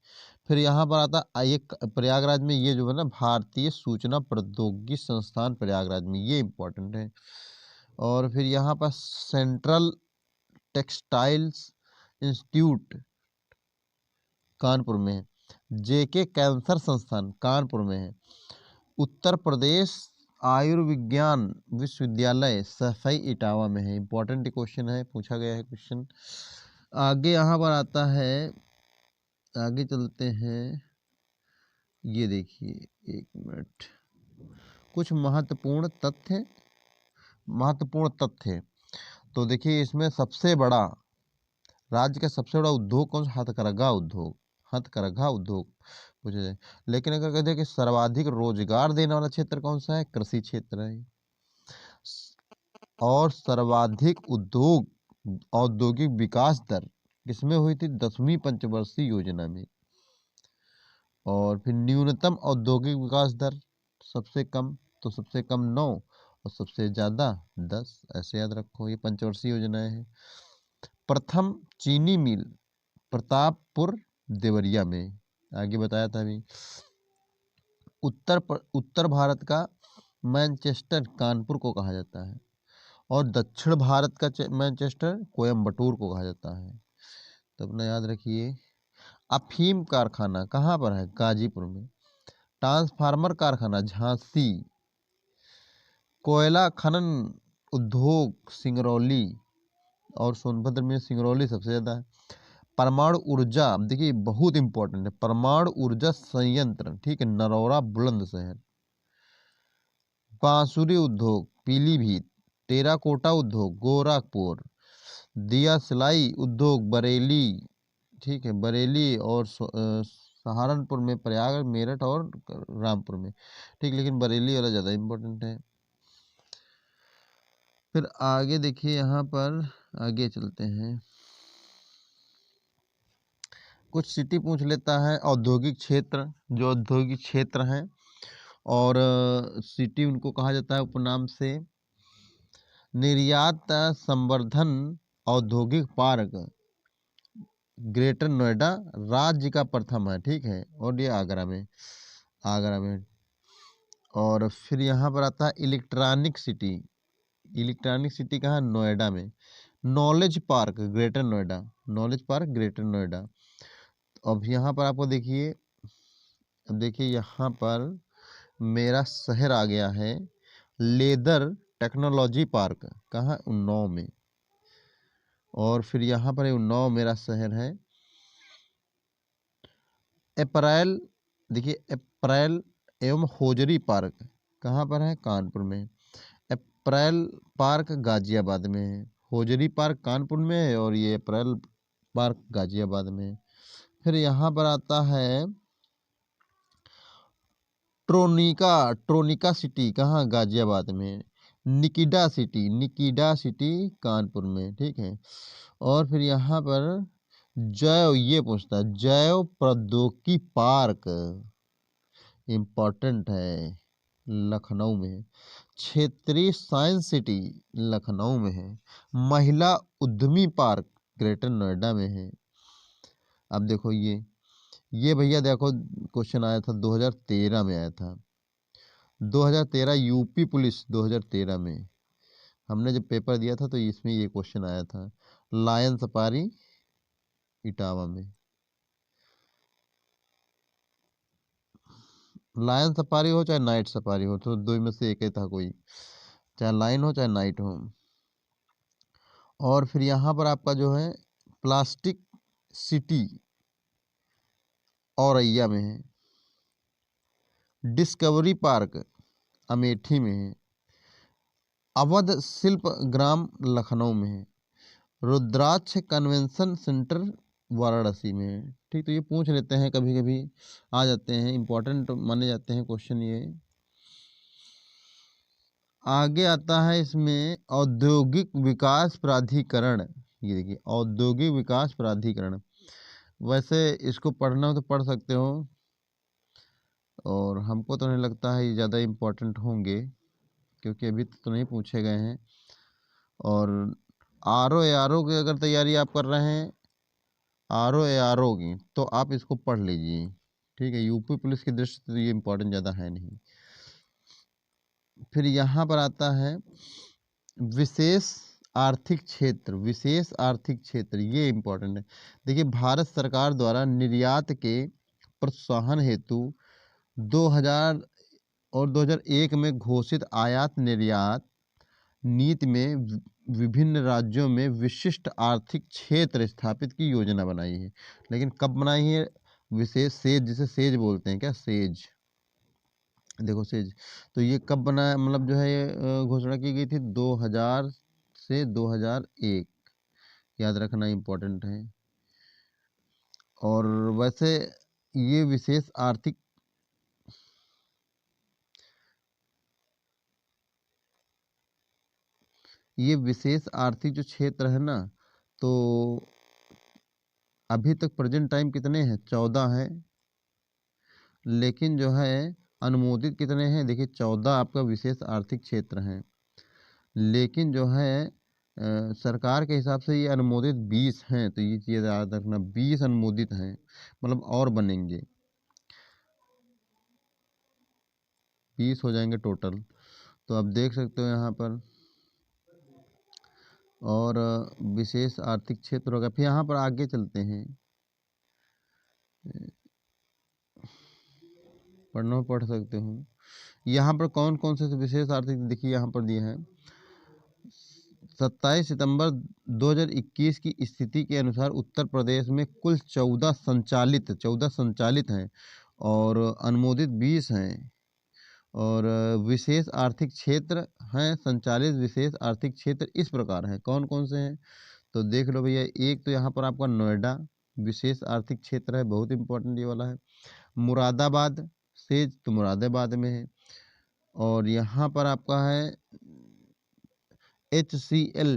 फिर यहाँ पर आता एक प्रयागराज में, ये जो है ना भारतीय सूचना प्रौद्योगिकी संस्थान प्रयागराज में, ये इम्पोर्टेंट है। और फिर यहाँ पर सेंट्रल टेक्सटाइल्स इंस्टीट्यूट कानपुर में है। जेके कैंसर संस्थान कानपुर में है। उत्तर प्रदेश आयुर्विज्ञान विश्वविद्यालय सफाई इटावा में है। इंपॉर्टेंट क्वेश्चन है, पूछा गया है क्वेश्चन। आगे यहाँ पर आता है, आगे चलते हैं, ये देखिए एक मिनट, कुछ महत्वपूर्ण तथ्य। तो देखिए इसमें सबसे बड़ा, राज्य का सबसे बड़ा उद्योग कौन सा, हथकरघा उद्योग पूछा जाए। लेकिन अगर कहते हैं कि सर्वाधिक रोजगार देने वाला क्षेत्र कौन सा है, कृषि क्षेत्र है। और सर्वाधिक औद्योगिक विकास दर किसमें हुई थी, 10वीं पंचवर्षीय योजना में। और फिर न्यूनतम औद्योगिक विकास दर, सबसे कम तो सबसे कम 9 और सबसे ज़्यादा 10, ऐसे याद रखो, ये पंचवर्षीय योजनाएं हैं। प्रथम चीनी मिल प्रतापपुर देवरिया में, आगे बताया था अभी। उत्तर भारत का मैनचेस्टर कानपुर को कहा जाता है, और दक्षिण भारत का मैनचेस्टर कोयम्बटूर को कहा जाता है, तो अपना याद रखिए। अफीम कारखाना कहाँ पर है, गाजीपुर में। ट्रांसफार्मर कारखाना झांसी। कोयला खनन उद्योग सिंगरौली, और सोनभद्र में सिंगरौली सबसे ज़्यादा है। परमाणु ऊर्जा, देखिए बहुत इंपॉर्टेंट है, परमाणु ऊर्जा संयंत्र, ठीक है, नरौरा बुलंदशहर। बांसुरी उद्योग पीलीभीत। टेराकोटा उद्योग गोरखपुर। दिया सिलाई उद्योग बरेली, ठीक है, बरेली और सहारनपुर में, प्रयाग, मेरठ और रामपुर में, ठीक, लेकिन बरेली वाला ज़्यादा इम्पोर्टेंट है। फिर आगे देखिए, यहाँ पर आगे चलते हैं। कुछ सिटी पूछ लेता है, औद्योगिक क्षेत्र, जो औद्योगिक क्षेत्र हैं, और सिटी उनको कहा जाता है उपनाम से निर्यात संवर्धन औद्योगिक पार्क ग्रेटर नोएडा राज्य का प्रथम है, ठीक है, और ये आगरा में। और फिर यहाँ पर आता है इलेक्ट्रॉनिक सिटी। इलेक्ट्रॉनिक सिटी कहाँ है? नोएडा में। Knowledge park greater Noida, knowledge park greater Noida. अब यहाँ पर आपको देखिए, अब देखिए यहाँ पर मेरा शहर आ गया है लेदर टेक्नोलॉजी पार्क, कहाँ? उन्नाव में। और फिर यहाँ पर उन्नाव मेरा शहर है। अप्रैल, देखिए अप्रैल एवं होजरी पार्क कहाँ पर है? कानपुर में। अप्रैल पार्क गाजियाबाद में है, होजरी पार्क कानपुर में है, और ये अप्रैल पार्क गाजियाबाद में है। फिर यहाँ पर आता है ट्रोनिका, ट्रोनिका सिटी कहाँ? गाजियाबाद में। निकिडा सिटी कानपुर में, ठीक है। और फिर यहाँ पर जैव, ये पूछता है जैव प्रौद्योगिकी पार्क, इम्पोर्टेंट है, लखनऊ में है। क्षेत्रीय साइंस सिटी लखनऊ में है। महिला उद्यमी पार्क ग्रेटर नोएडा में है। अब देखो ये भैया देखो, क्वेश्चन आया था 2013 में आया था, 2013 यूपी पुलिस 2013 में हमने जब पेपर दिया था तो इसमें ये क्वेश्चन आया था। लायन सफारी इटावा में, लायन सफारी हो चाहे नाइट सफारी हो, तो दो में से एक ही था कोई, चाहे लाइन हो चाहे नाइट हो। और फिर यहाँ पर आपका जो है प्लास्टिक सिटी औरैया में है। डिस्कवरी पार्क अमेठी में है। अवध शिल्प ग्राम लखनऊ में है। रुद्राक्ष कन्वेंशन सेंटर वाराणसी में है, ठीक। तो ये पूछ लेते हैं, कभी कभी आ जाते हैं, इंपॉर्टेंट माने जाते हैं क्वेश्चन ये। आगे आता है इसमें औद्योगिक विकास प्राधिकरण। ये देखिए औद्योगिक विकास प्राधिकरण, वैसे इसको पढ़ना हो तो पढ़ सकते हो, और हमको तो नहीं लगता है ये ज़्यादा इम्पोर्टेंट होंगे, क्योंकि अभी तो नहीं पूछे गए हैं। और आर ओ की अगर तैयारी आप कर रहे हैं, आर ओ की, तो आप इसको पढ़ लीजिए, ठीक है। यूपी पुलिस की दृष्टि से तो ये इम्पोर्टेंट ज़्यादा है नहीं। फिर यहाँ पर आता है विशेष आर्थिक क्षेत्र, विशेष आर्थिक क्षेत्र ये इम्पोर्टेंट है। देखिए भारत सरकार द्वारा निर्यात के प्रोत्साहन हेतु 2000 और 2001 में घोषित आयात निर्यात नीति में विभिन्न राज्यों में विशिष्ट आर्थिक क्षेत्र स्थापित की योजना बनाई है। लेकिन कब बनाई है? विशेष सेज, जिसे सेज बोलते हैं, क्या सेज, देखो सेज। तो ये कब बना, मतलब जो है ये घोषणा की गई थी 2000 से 2001, याद रखना इम्पोर्टेंट है। और वैसे ये विशेष आर्थिक, ये विशेष आर्थिक जो क्षेत्र है ना, तो अभी तक प्रेजेंट टाइम कितने हैं? 14 हैं। लेकिन जो है अनुमोदित कितने हैं? देखिए 14 आपका विशेष आर्थिक क्षेत्र हैं, लेकिन जो है सरकार के हिसाब से ये अनुमोदित 20 हैं। तो ये चीज़ याद रखना, 20 अनुमोदित हैं, मतलब और बनेंगे, 20 हो जाएंगे टोटल। तो आप देख सकते हो यहाँ पर। और विशेष आर्थिक क्षेत्र होगा। फिर यहाँ पर आगे चलते हैं, पढ़ना पढ़ सकते हो। यहाँ पर कौन कौन से विशेष आर्थिक, देखिए यहाँ पर दिए हैं 27 सितंबर 2021 की स्थिति के अनुसार उत्तर प्रदेश में कुल 14 संचालित हैं, और अनुमोदित 20 हैं। और विशेष आर्थिक क्षेत्र हैं, संचालित विशेष आर्थिक क्षेत्र इस प्रकार हैं, कौन कौन से हैं? तो देख लो भैया, एक तो यहाँ पर आपका नोएडा विशेष आर्थिक क्षेत्र है, बहुत इंपॉर्टेंट ये वाला है। मुरादाबाद सेज, तो मुरादाबाद में है। और यहाँ पर आपका है HCL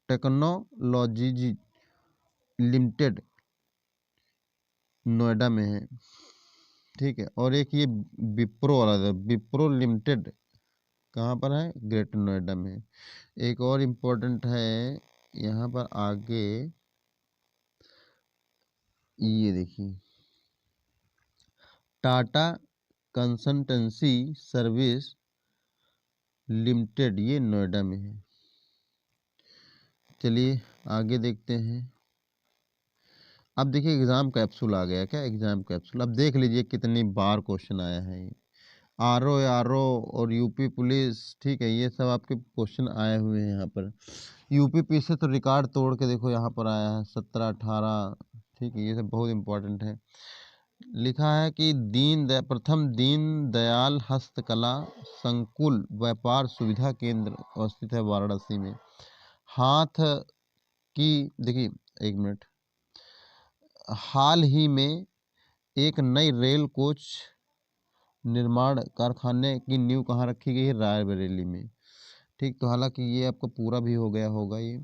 टेक्नोलॉजीज लिमिटेड, नोएडा में है, ठीक है। और एक ये विप्रो वाला था, विप्रो लिमिटेड कहाँ पर है, ग्रेटर नोएडा में है। एक और इम्पोर्टेंट है यहाँ पर आगे, ये देखिए टाटा कंसल्टेंसी सर्विस लिमिटेड, ये नोएडा में है। चलिए आगे देखते हैं। अब देखिए एग्ज़ाम कैप्सूल आ गया, क्या एग्ज़ाम कैप्सूल, अब देख लीजिए कितनी बार क्वेश्चन आया है ये। आरओ और यूपी पुलिस, ठीक है, ये सब आपके क्वेश्चन आए हुए हैं यहाँ पर। यूपी पी से तो रिकॉर्ड तोड़ के देखो यहाँ पर आया है 17, 18, ठीक है, ये सब बहुत इम्पोर्टेंट है। लिखा है कि प्रथम दीन दयाल हस्तकला संकुल व्यापार सुविधा केंद्र अवस्थित है वाराणसी में। हाथ की, देखिए एक मिनट, हाल ही में एक नई रेल कोच निर्माण कारखाने की नींव कहाँ रखी गई है, रायबरेली में, ठीक। तो हालांकि ये आपका पूरा भी हो गया होगा ये।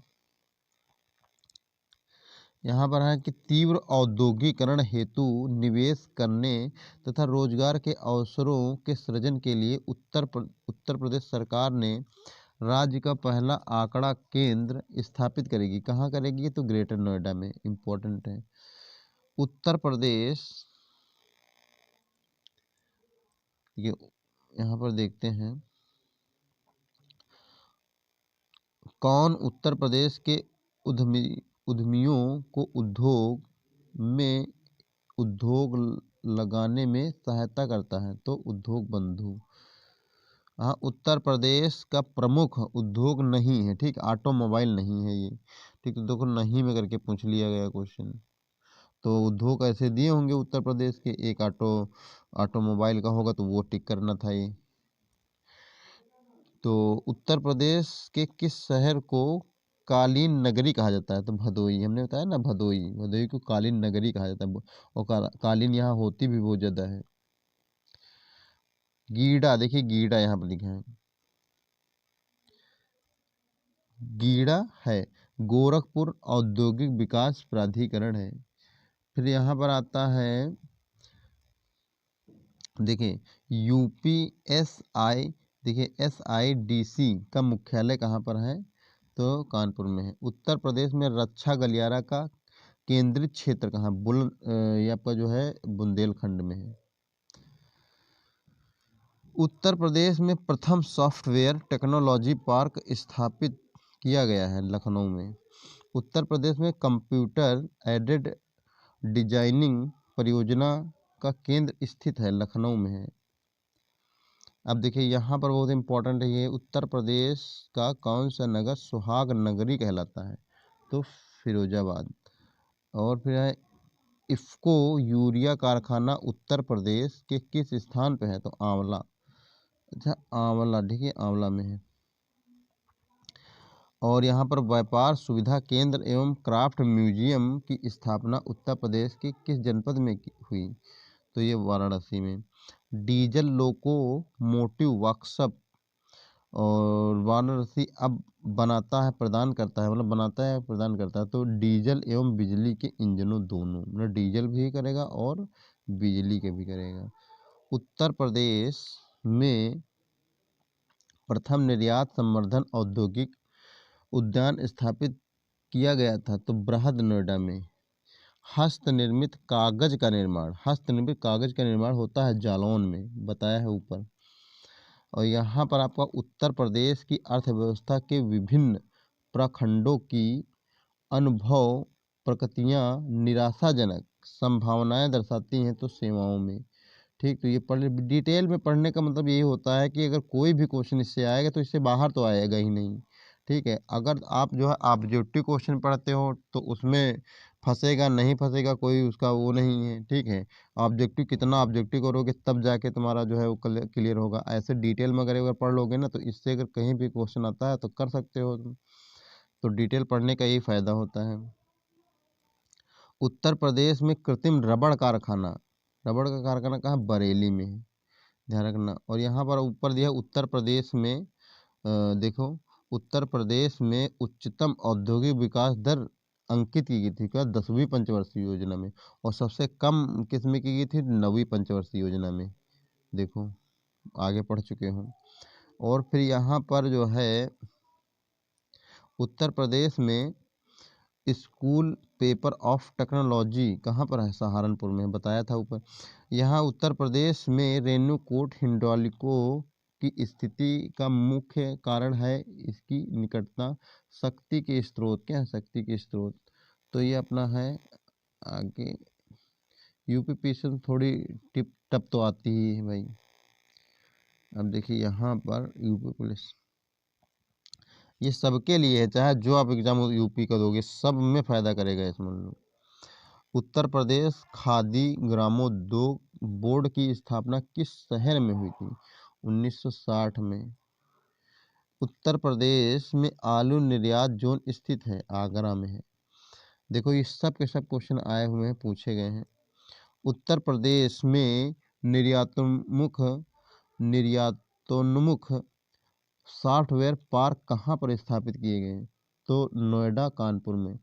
यहाँ पर है कि तीव्र औद्योगिकरण हेतु निवेश करने तथा रोजगार के अवसरों के सृजन के लिए उत्तर प्रदेश सरकार ने राज्य का पहला आंकड़ा केंद्र स्थापित करेगी। कहाँ करेगी, तो ग्रेटर नोएडा में, इम्पोर्टेंट है। उत्तर प्रदेश, ये यहाँ पर देखते हैं कौन उत्तर प्रदेश के उद्यमियों को उद्योग लगाने में सहायता करता है, तो उद्योग बंधु। हाँ, उत्तर प्रदेश का प्रमुख उद्योग नहीं है, ठीक, ऑटोमोबाइल नहीं है ये, ठीक। तो देखो नहीं में करके पूछ लिया गया क्वेश्चन। तो उद्योग ऐसे दिए होंगे उत्तर प्रदेश के, एक ऑटोमोबाइल का होगा तो वो टिक करना था ये। तो उत्तर प्रदेश के किस शहर को कालीन नगरी कहा जाता है, तो भदोई, हमने बताया ना, भदोई को कालीन नगरी कहा जाता है। और कालीन यहाँ होती भी बहुत ज़्यादा है। गीडा, देखिए गीडा यहाँ पर लिखा है, गीडा है गोरखपुर औद्योगिक विकास प्राधिकरण है। फिर यहाँ पर आता है, देखिए यूपीएसआई, देखिए एसआईडीसी का मुख्यालय कहाँ पर है, तो कानपुर में है। उत्तर प्रदेश में रक्षा गलियारा का केंद्रित क्षेत्र कहाँ, ये आपका जो है बुंदेलखंड में है। उत्तर प्रदेश में प्रथम सॉफ्टवेयर टेक्नोलॉजी पार्क स्थापित किया गया है लखनऊ में। उत्तर प्रदेश में कंप्यूटर एडेड डिजाइनिंग परियोजना का केंद्र स्थित है, लखनऊ में है। अब देखिए यहाँ पर बहुत इंपॉर्टेंट है ये, उत्तर प्रदेश का कौन सा नगर सुहाग नगरी कहलाता है, तो फिरोजाबाद। और फिर है इफ़को यूरिया कारखाना उत्तर प्रदेश के किस स्थान पे है, तो आंवला, अच्छा आंवला, देखिए आंवला में है। और यहाँ पर व्यापार सुविधा केंद्र एवं क्राफ्ट म्यूजियम की स्थापना उत्तर प्रदेश के किस जनपद में हुई, तो ये वाराणसी में। डीजल लोकोमोटिव वर्कशॉप और वाराणसी अब बनाता है, प्रदान करता है, मतलब बनाता है प्रदान करता है, तो डीजल एवं बिजली के इंजनों दोनों, मतलब डीजल भी करेगा और बिजली के भी करेगा। उत्तर प्रदेश में प्रथम निर्यात संवर्धन औद्योगिक उद्यान स्थापित किया गया था, तो बृहद नोएडा में। हस्तनिर्मित कागज का निर्माण होता है जालौन में, बताया है ऊपर। और यहाँ पर आपका उत्तर प्रदेश की अर्थव्यवस्था के विभिन्न प्रखंडों की अनुभव प्रकृतियाँ निराशाजनक संभावनाएं दर्शाती हैं, तो सेवाओं में, ठीक। तो ये डिटेल में पढ़ने का मतलब यही होता है कि अगर कोई भी क्वेश्चन इससे आएगा तो इससे बाहर तो आएगा ही नहीं, ठीक है। अगर आप जो है ऑब्जेक्टिव क्वेश्चन पढ़ते हो तो उसमें फंसेगा नहीं फंसेगा कोई उसका वो नहीं है, ठीक है। ऑब्जेक्टिव कितना ऑब्जेक्टिव करोगे तब जाके तुम्हारा जो है वो क्लियर होगा। ऐसे डिटेल में अगर पढ़ लोगे ना तो इससे अगर कहीं भी क्वेश्चन आता है तो कर सकते हो तुम। तो डिटेल पढ़ने का यही फ़ायदा होता है। उत्तर प्रदेश में कृत्रिम रबड़ का कारखाना कहाँ, बरेली में है, ध्यान रखना। और यहाँ पर ऊपर दिया उत्तर प्रदेश में, देखो उत्तर प्रदेश में उच्चतम औद्योगिक विकास दर अंकित की गई थी क्या 10वीं पंचवर्षीय योजना में, और सबसे कम किस में की गई थी 9वीं पंचवर्षीय योजना में। देखो आगे पढ़ चुके हो। और फिर यहाँ पर जो है उत्तर प्रदेश में स्कूल पेपर ऑफ टेक्नोलॉजी कहाँ पर है, सहारनपुर में, बताया था ऊपर। यहाँ उत्तर प्रदेश में रेणुकूट हिंडाल्को की स्थिति का मुख्य कारण है इसकी निकटता शक्ति के स्रोत। क्या है शक्ति के स्रोत, तो ये अपना है आगे। यूपी पीछे थोड़ी टिप टप तो आती ही है भाई। अब देखिए यहाँ पर यूपी पुलिस, ये सबके लिए है, चाहे जो आप एग्जाम यूपी का दोगे सब में फ़ायदा करेगा इसमें। उत्तर प्रदेश खादी ग्रामोद्योग बोर्ड की स्थापना किस शहर में हुई थी 1960 में। उत्तर प्रदेश में आलू निर्यात जोन स्थित है, आगरा में है। देखो ये सब के सब क्वेश्चन आए हुए हैं, पूछे गए हैं। उत्तर प्रदेश में निर्यातोन्मुख सॉफ्टवेयर पार्क कहाँ पर स्थापित किए गए हैं, तो नोएडा कानपुर में।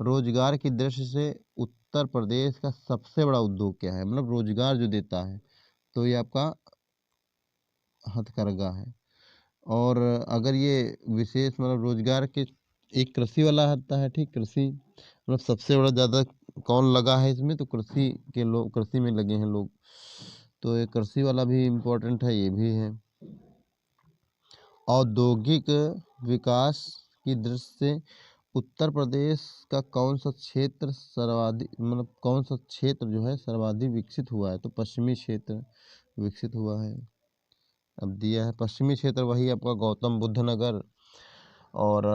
रोजगार की दृष्टि से उत्तर प्रदेश का सबसे बड़ा उद्योग क्या है, मतलब रोजगार जो देता है, तो ये आपका हथकरघा है। और अगर ये विशेष मतलब रोजगार के एक कृषि वाला आता है, ठीक, कृषि मतलब सबसे बड़ा ज़्यादा कौन लगा है इसमें, तो कृषि के लोग, कृषि में लगे हैं लोग, तो ये कृषि वाला भी इम्पोर्टेंट है, ये भी है। औद्योगिक विकास की दृष्टि से उत्तर प्रदेश का कौन सा क्षेत्र सर्वाधिक, मतलब कौन सा क्षेत्र जो है सर्वाधिक विकसित हुआ है, तो पश्चिमी क्षेत्र विकसित हुआ है। अब दिया है पश्चिमी क्षेत्र, वही आपका गौतम बुद्ध नगर और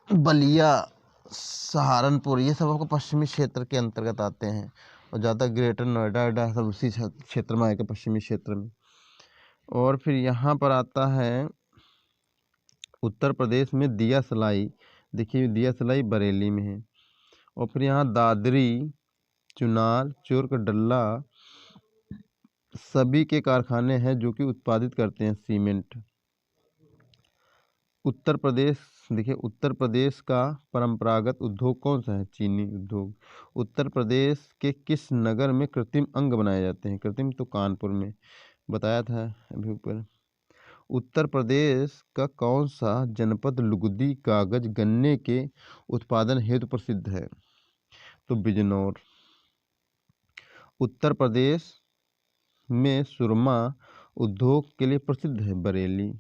बलिया, सहारनपुर, ये सब आपको पश्चिमी क्षेत्र के अंतर्गत आते हैं। और ज़्यादा ग्रेटर नोएडा वेडा सब उसी क्षेत्र में आएगा, पश्चिमी क्षेत्र में। और फिर यहाँ पर आता है उत्तर प्रदेश में दिया सलाई, देखिए दिया सलाई बरेली में है। और फिर यहाँ दादरी, चुनार, चुर्क, डल्ला सभी के कारखाने हैं जो कि उत्पादित करते हैं सीमेंट। उत्तर प्रदेश, देखिए उत्तर प्रदेश का परंपरागत उद्योग कौन सा है, चीनी उद्योग। उत्तर प्रदेश के किस नगर में कृत्रिम अंग बनाए जाते हैं, कृत्रिम तो कानपुर में, बताया था अभी ऊपर। उत्तर प्रदेश का कौन सा जनपद लुगदी, कागज, गन्ने के उत्पादन हेतु प्रसिद्ध है, तो बिजनौर। उत्तर प्रदेश में सुरमा उद्योग के लिए प्रसिद्ध है, बरेली।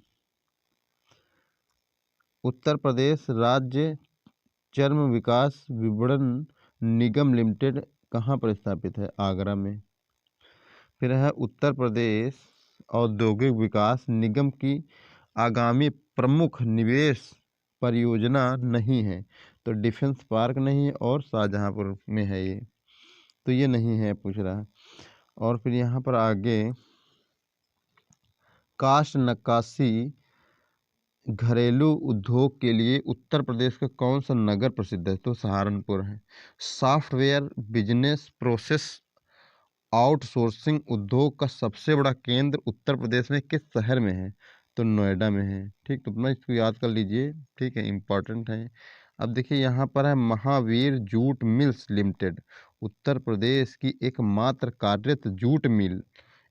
उत्तर प्रदेश राज्य चर्म विकास विपणन निगम लिमिटेड कहाँ पर स्थापित है, आगरा में। फिर है उत्तर प्रदेश औद्योगिक विकास निगम की आगामी प्रमुख निवेश परियोजना नहीं है, तो डिफेंस पार्क नहीं है और शाहजहांपुर में है ये, तो ये नहीं है पूछ रहा है। और फिर यहाँ पर आगे काष्ठ नक्काशी घरेलू उद्योग के लिए उत्तर प्रदेश का कौन सा नगर प्रसिद्ध है, तो सहारनपुर है। सॉफ्टवेयर बिजनेस प्रोसेस आउटसोर्सिंग उद्योग का सबसे बड़ा केंद्र उत्तर प्रदेश में किस शहर में है, तो नोएडा में है। ठीक, तो अपना इसको याद कर लीजिए, ठीक है, इम्पॉर्टेंट है। अब देखिए यहाँ पर है Mahavir jute mills limited, Uttar Pradesh की एकमात्र कार्यरत जूट मिल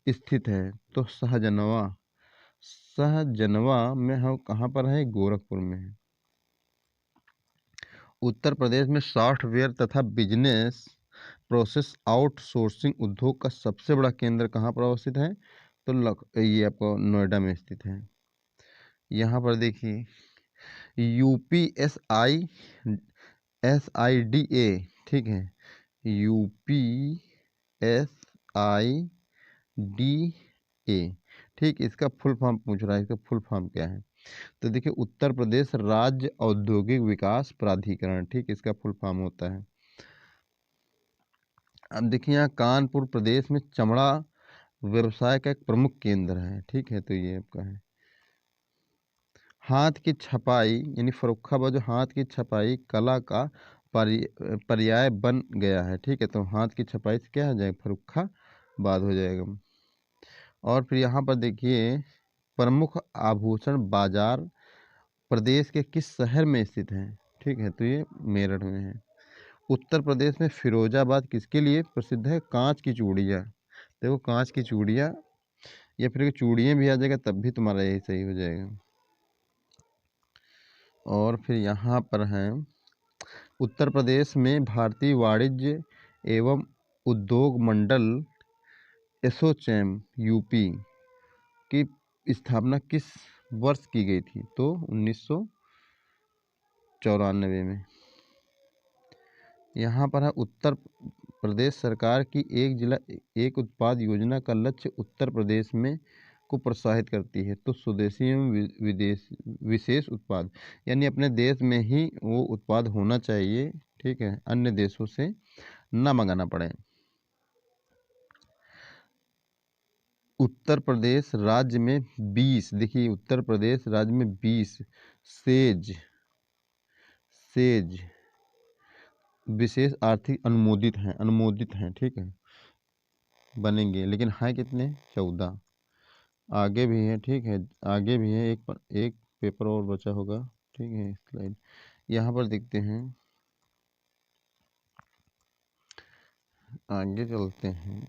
स्थित है, तो सहजनवा, सहजनवा में है, कहाँ पर है, गोरखपुर में है। उत्तर प्रदेश में सॉफ्टवेयर तथा बिजनेस प्रोसेस आउटसोर्सिंग उद्योग का सबसे बड़ा केंद्र कहाँ पर अवस्थित है, तो ये आपको नोएडा में स्थित है। यहाँ पर देखिए UPSIDA, ठीक है, UPSIDA, ठीक, इसका फुल फॉर्म पूछ रहा है, इसका फुल फॉर्म क्या है, तो देखिए उत्तर प्रदेश राज्य औद्योगिक विकास प्राधिकरण, ठीक, इसका फुल फॉर्म होता है। अब देखिए यहाँ कानपुर प्रदेश में चमड़ा व्यवसाय का एक प्रमुख केंद्र है, ठीक है, तो ये आपका है। हाथ की छपाई यानी फर्रुखाबाद जो हाथ की छपाई कला का पर्याय बन गया है, ठीक है, तो हाथ की छपाई से क्या हो जाएगा, फर्रुखाबाद हो जाएगा। और फिर यहाँ पर देखिए प्रमुख आभूषण बाजार प्रदेश के किस शहर में स्थित है, ठीक है, तो ये मेरठ में है। उत्तर प्रदेश में फिरोजाबाद किसके लिए प्रसिद्ध है? कांच की चूड़ियाँ। देखो कांच की चूड़ियाँ, या फिर चूड़ियाँ भी आ जाएगा तब भी तुम्हारा यही सही हो जाएगा। और फिर यहाँ पर है, उत्तर प्रदेश में भारतीय वाणिज्य एवं उद्योग मंडल एसोचैम यूपी की स्थापना किस वर्ष की गई थी? तो 1994 में। यहाँ पर है, उत्तर प्रदेश सरकार की एक जिला एक उत्पाद योजना का लक्ष्य उत्तर प्रदेश में को प्रोत्साहित करती है। तो स्वदेशी एवं विदेश विशेष उत्पाद, यानी अपने देश में ही वो उत्पाद होना चाहिए, ठीक है, अन्य देशों से ना मंगाना पड़े। उत्तर प्रदेश राज्य में 20, देखिए उत्तर प्रदेश राज्य में 20 सेज विशेष आर्थिक अनुमोदित हैं, ठीक है, बनेंगे, लेकिन हैं कितने? 14। आगे भी है, ठीक है, आगे भी है, एक पेपर और बचा होगा, ठीक है। स्लाइड यहाँ पर देखते हैं, आगे चलते हैं।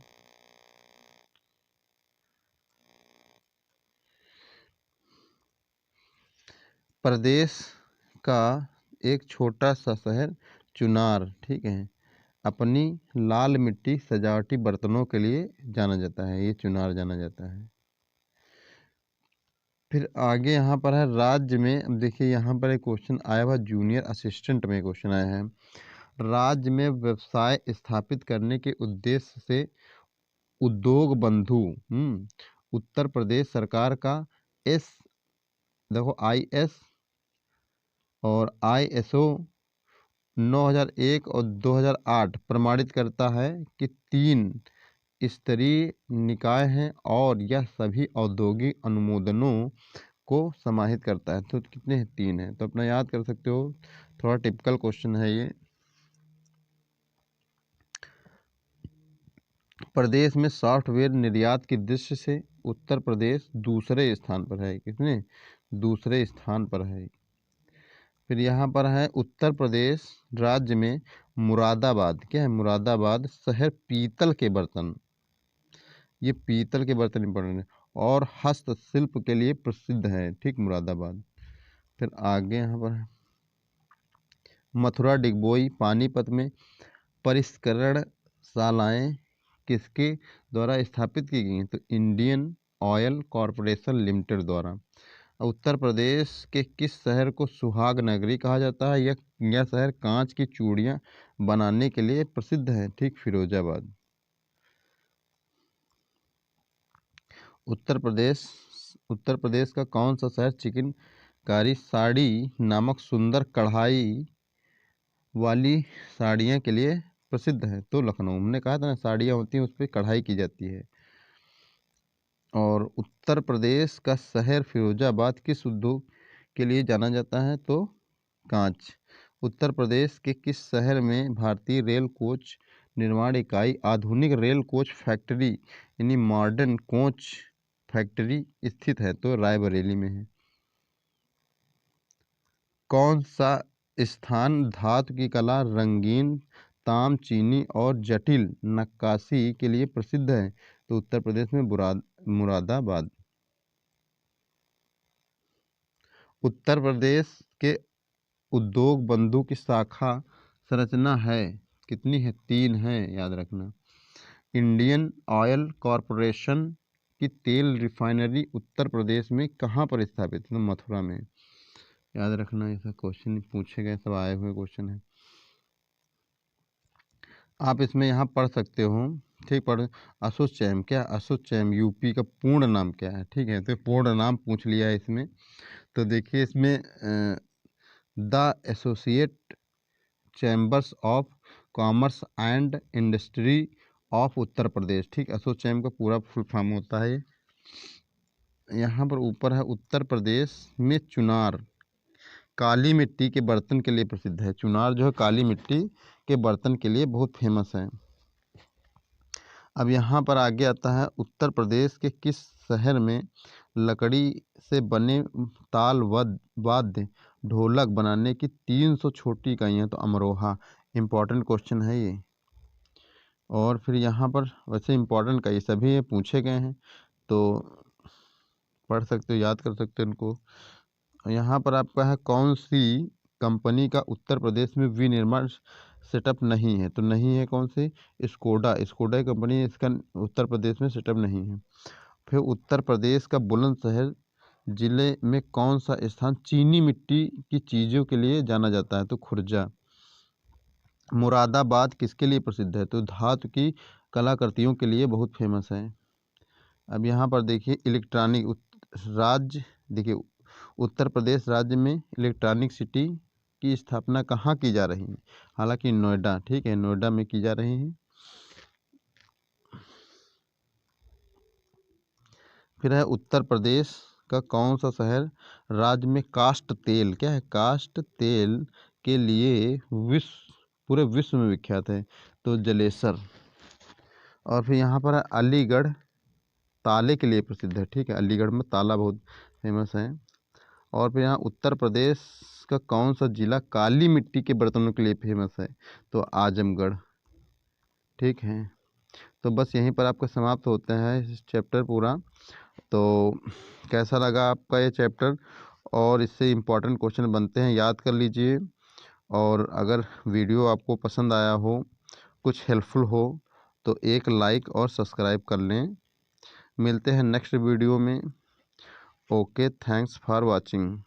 प्रदेश का एक छोटा सा शहर चुनार, ठीक है, अपनी लाल मिट्टी सजावटी बर्तनों के लिए जाना जाता है। ये चुनार जाना जाता है। फिर आगे यहाँ पर है, राज्य में, अब देखिए यहाँ पर एक क्वेश्चन आया हुआ, जूनियर असिस्टेंट में क्वेश्चन आया है। राज्य में व्यवसाय स्थापित करने के उद्देश्य से उद्योग बंधु उत्तर प्रदेश सरकार का एस देखो IS और ISO 9001 और 2008 प्रमाणित करता है कि 3 स्तरीय निकाय हैं और यह सभी औद्योगिक अनुमोदनों को समाहित करता है। तो कितने हैं? 3 हैं। तो अपना याद कर सकते हो, थोड़ा टिपिकल क्वेश्चन है ये। प्रदेश में सॉफ्टवेयर निर्यात की दृष्टि से उत्तर प्रदेश दूसरे स्थान पर है। कितने? दूसरे स्थान पर है। फिर यहाँ पर है, उत्तर प्रदेश राज्य में मुरादाबाद, क्या है? मुरादाबाद शहर पीतल के बर्तन, ये पीतल के बर्तन इंपॉर्टेंट है, और हस्तशिल्प के लिए प्रसिद्ध है, ठीक, मुरादाबाद। फिर आगे यहाँ पर है, मथुरा डिगबोई पानीपत में परिष्करण शालाएँ किसके द्वारा स्थापित की गई हैं? तो इंडियन ऑयल कॉरपोरेशन लिमिटेड द्वारा। उत्तर प्रदेश के किस शहर को सुहाग नगरी कहा जाता है? यह शहर कांच की चूड़ियाँ बनाने के लिए प्रसिद्ध है, ठीक, फिरोजाबाद। उत्तर प्रदेश का कौन सा शहर चिकनकारी साड़ी नामक सुंदर कढ़ाई वाली साड़ियाँ के लिए प्रसिद्ध है? तो लखनऊ। हमने कहा था ना, साड़ियाँ होती हैं उस पर कढ़ाई की जाती है। और उत्तर प्रदेश का शहर फिरोजाबाद किस उद्योग के लिए जाना जाता है? तो कांच। उत्तर प्रदेश के किस शहर में भारतीय रेल कोच निर्माण इकाई आधुनिक रेल कोच फैक्ट्री यानी मॉडर्न कोच फैक्ट्री स्थित है? तो रायबरेली में है। कौन सा स्थान धातु की कला, रंगीन ताम चीनी और जटिल नक्काशी के लिए प्रसिद्ध है? तो उत्तर प्रदेश में मुरादाबाद। उत्तर प्रदेश के उद्योग बंधु की शाखा संरचना है, कितनी है? 3 है, याद रखना। इंडियन ऑयल कॉरपोरेशन की तेल रिफाइनरी उत्तर प्रदेश में कहाँ पर स्थापित है? तो मथुरा में। याद रखना, ऐसा क्वेश्चन पूछे गए, सब आए हुए क्वेश्चन है। आप इसमें यहाँ पढ़ सकते हो, ठीक, पढ़। एसोचैम, क्या एसोचैम यूपी का पूर्ण नाम क्या है? ठीक है, तो पूर्ण नाम पूछ लिया है इसमें। तो देखिए इसमें the associate chambers of commerce and industry of Uttar Pradesh, ठीक, एसोचैम का पूरा फुल फॉर्म होता है। यहाँ पर ऊपर है, उत्तर प्रदेश में चुनार काली मिट्टी के बर्तन के लिए प्रसिद्ध है। चुनार जो है काली मिट्टी के बर्तन के लिए बहुत फेमस है। अब यहाँ पर आगे आता है, उत्तर प्रदेश के किस शहर में लकड़ी से बने ताल वाद्य ढोलक बनाने की 300 छोटी इकाइयाँ? तो अमरोहा। इम्पॉर्टेंट क्वेश्चन है ये। और फिर यहाँ पर वैसे इम्पॉर्टेंट का ये सभी ये पूछे गए हैं, तो पढ़ सकते हो, याद कर सकते हो इनको। यहाँ पर आपका है कौन सी कंपनी का उत्तर प्रदेश में विनिर्माण सेटअप नहीं है, तो नहीं है कौन सी, स्कोडा। स्कोडा कंपनी, इसका उत्तर प्रदेश में सेटअप नहीं है। फिर उत्तर प्रदेश का बुलंदशहर जिले में कौन सा स्थान चीनी मिट्टी की चीज़ों के लिए जाना जाता है, तो खुर्जा। मुरादाबाद किसके लिए प्रसिद्ध है, तो धातु की कलाकृतियों के लिए बहुत फेमस है। अब यहाँ पर देखिए इलेक्ट्रॉनिक राज्य, देखिए उत्तर प्रदेश राज्य में इलेक्ट्रॉनिक सिटी की स्थापना कहाँ की जा रही है, हालांकि नोएडा, ठीक है, नोएडा में की जा रही है। फिर है उत्तर प्रदेश का कौन सा शहर राज्य में काष्ठ तेल, क्या है, काष्ठ तेल के लिए पूरे विश्व में विख्यात है, तो जलेसर। और फिर यहाँ पर है अलीगढ़ ताले के लिए प्रसिद्ध है, ठीक है, अलीगढ़ में ताला बहुत फेमस है। और फिर यहाँ उत्तर प्रदेश का कौन सा जिला काली मिट्टी के बर्तनों के लिए फेमस है, तो आजमगढ़, ठीक है। तो बस यहीं पर आपका समाप्त होते हैं चैप्टर पूरा। तो कैसा लगा आपका ये चैप्टर, और इससे इम्पोर्टेंट क्वेश्चन बनते हैं, याद कर लीजिए। और अगर वीडियो आपको पसंद आया हो, कुछ हेल्पफुल हो, तो एक लाइक और सब्सक्राइब कर लें। मिलते हैं नेक्स्ट वीडियो में। Okay, thanks for watching.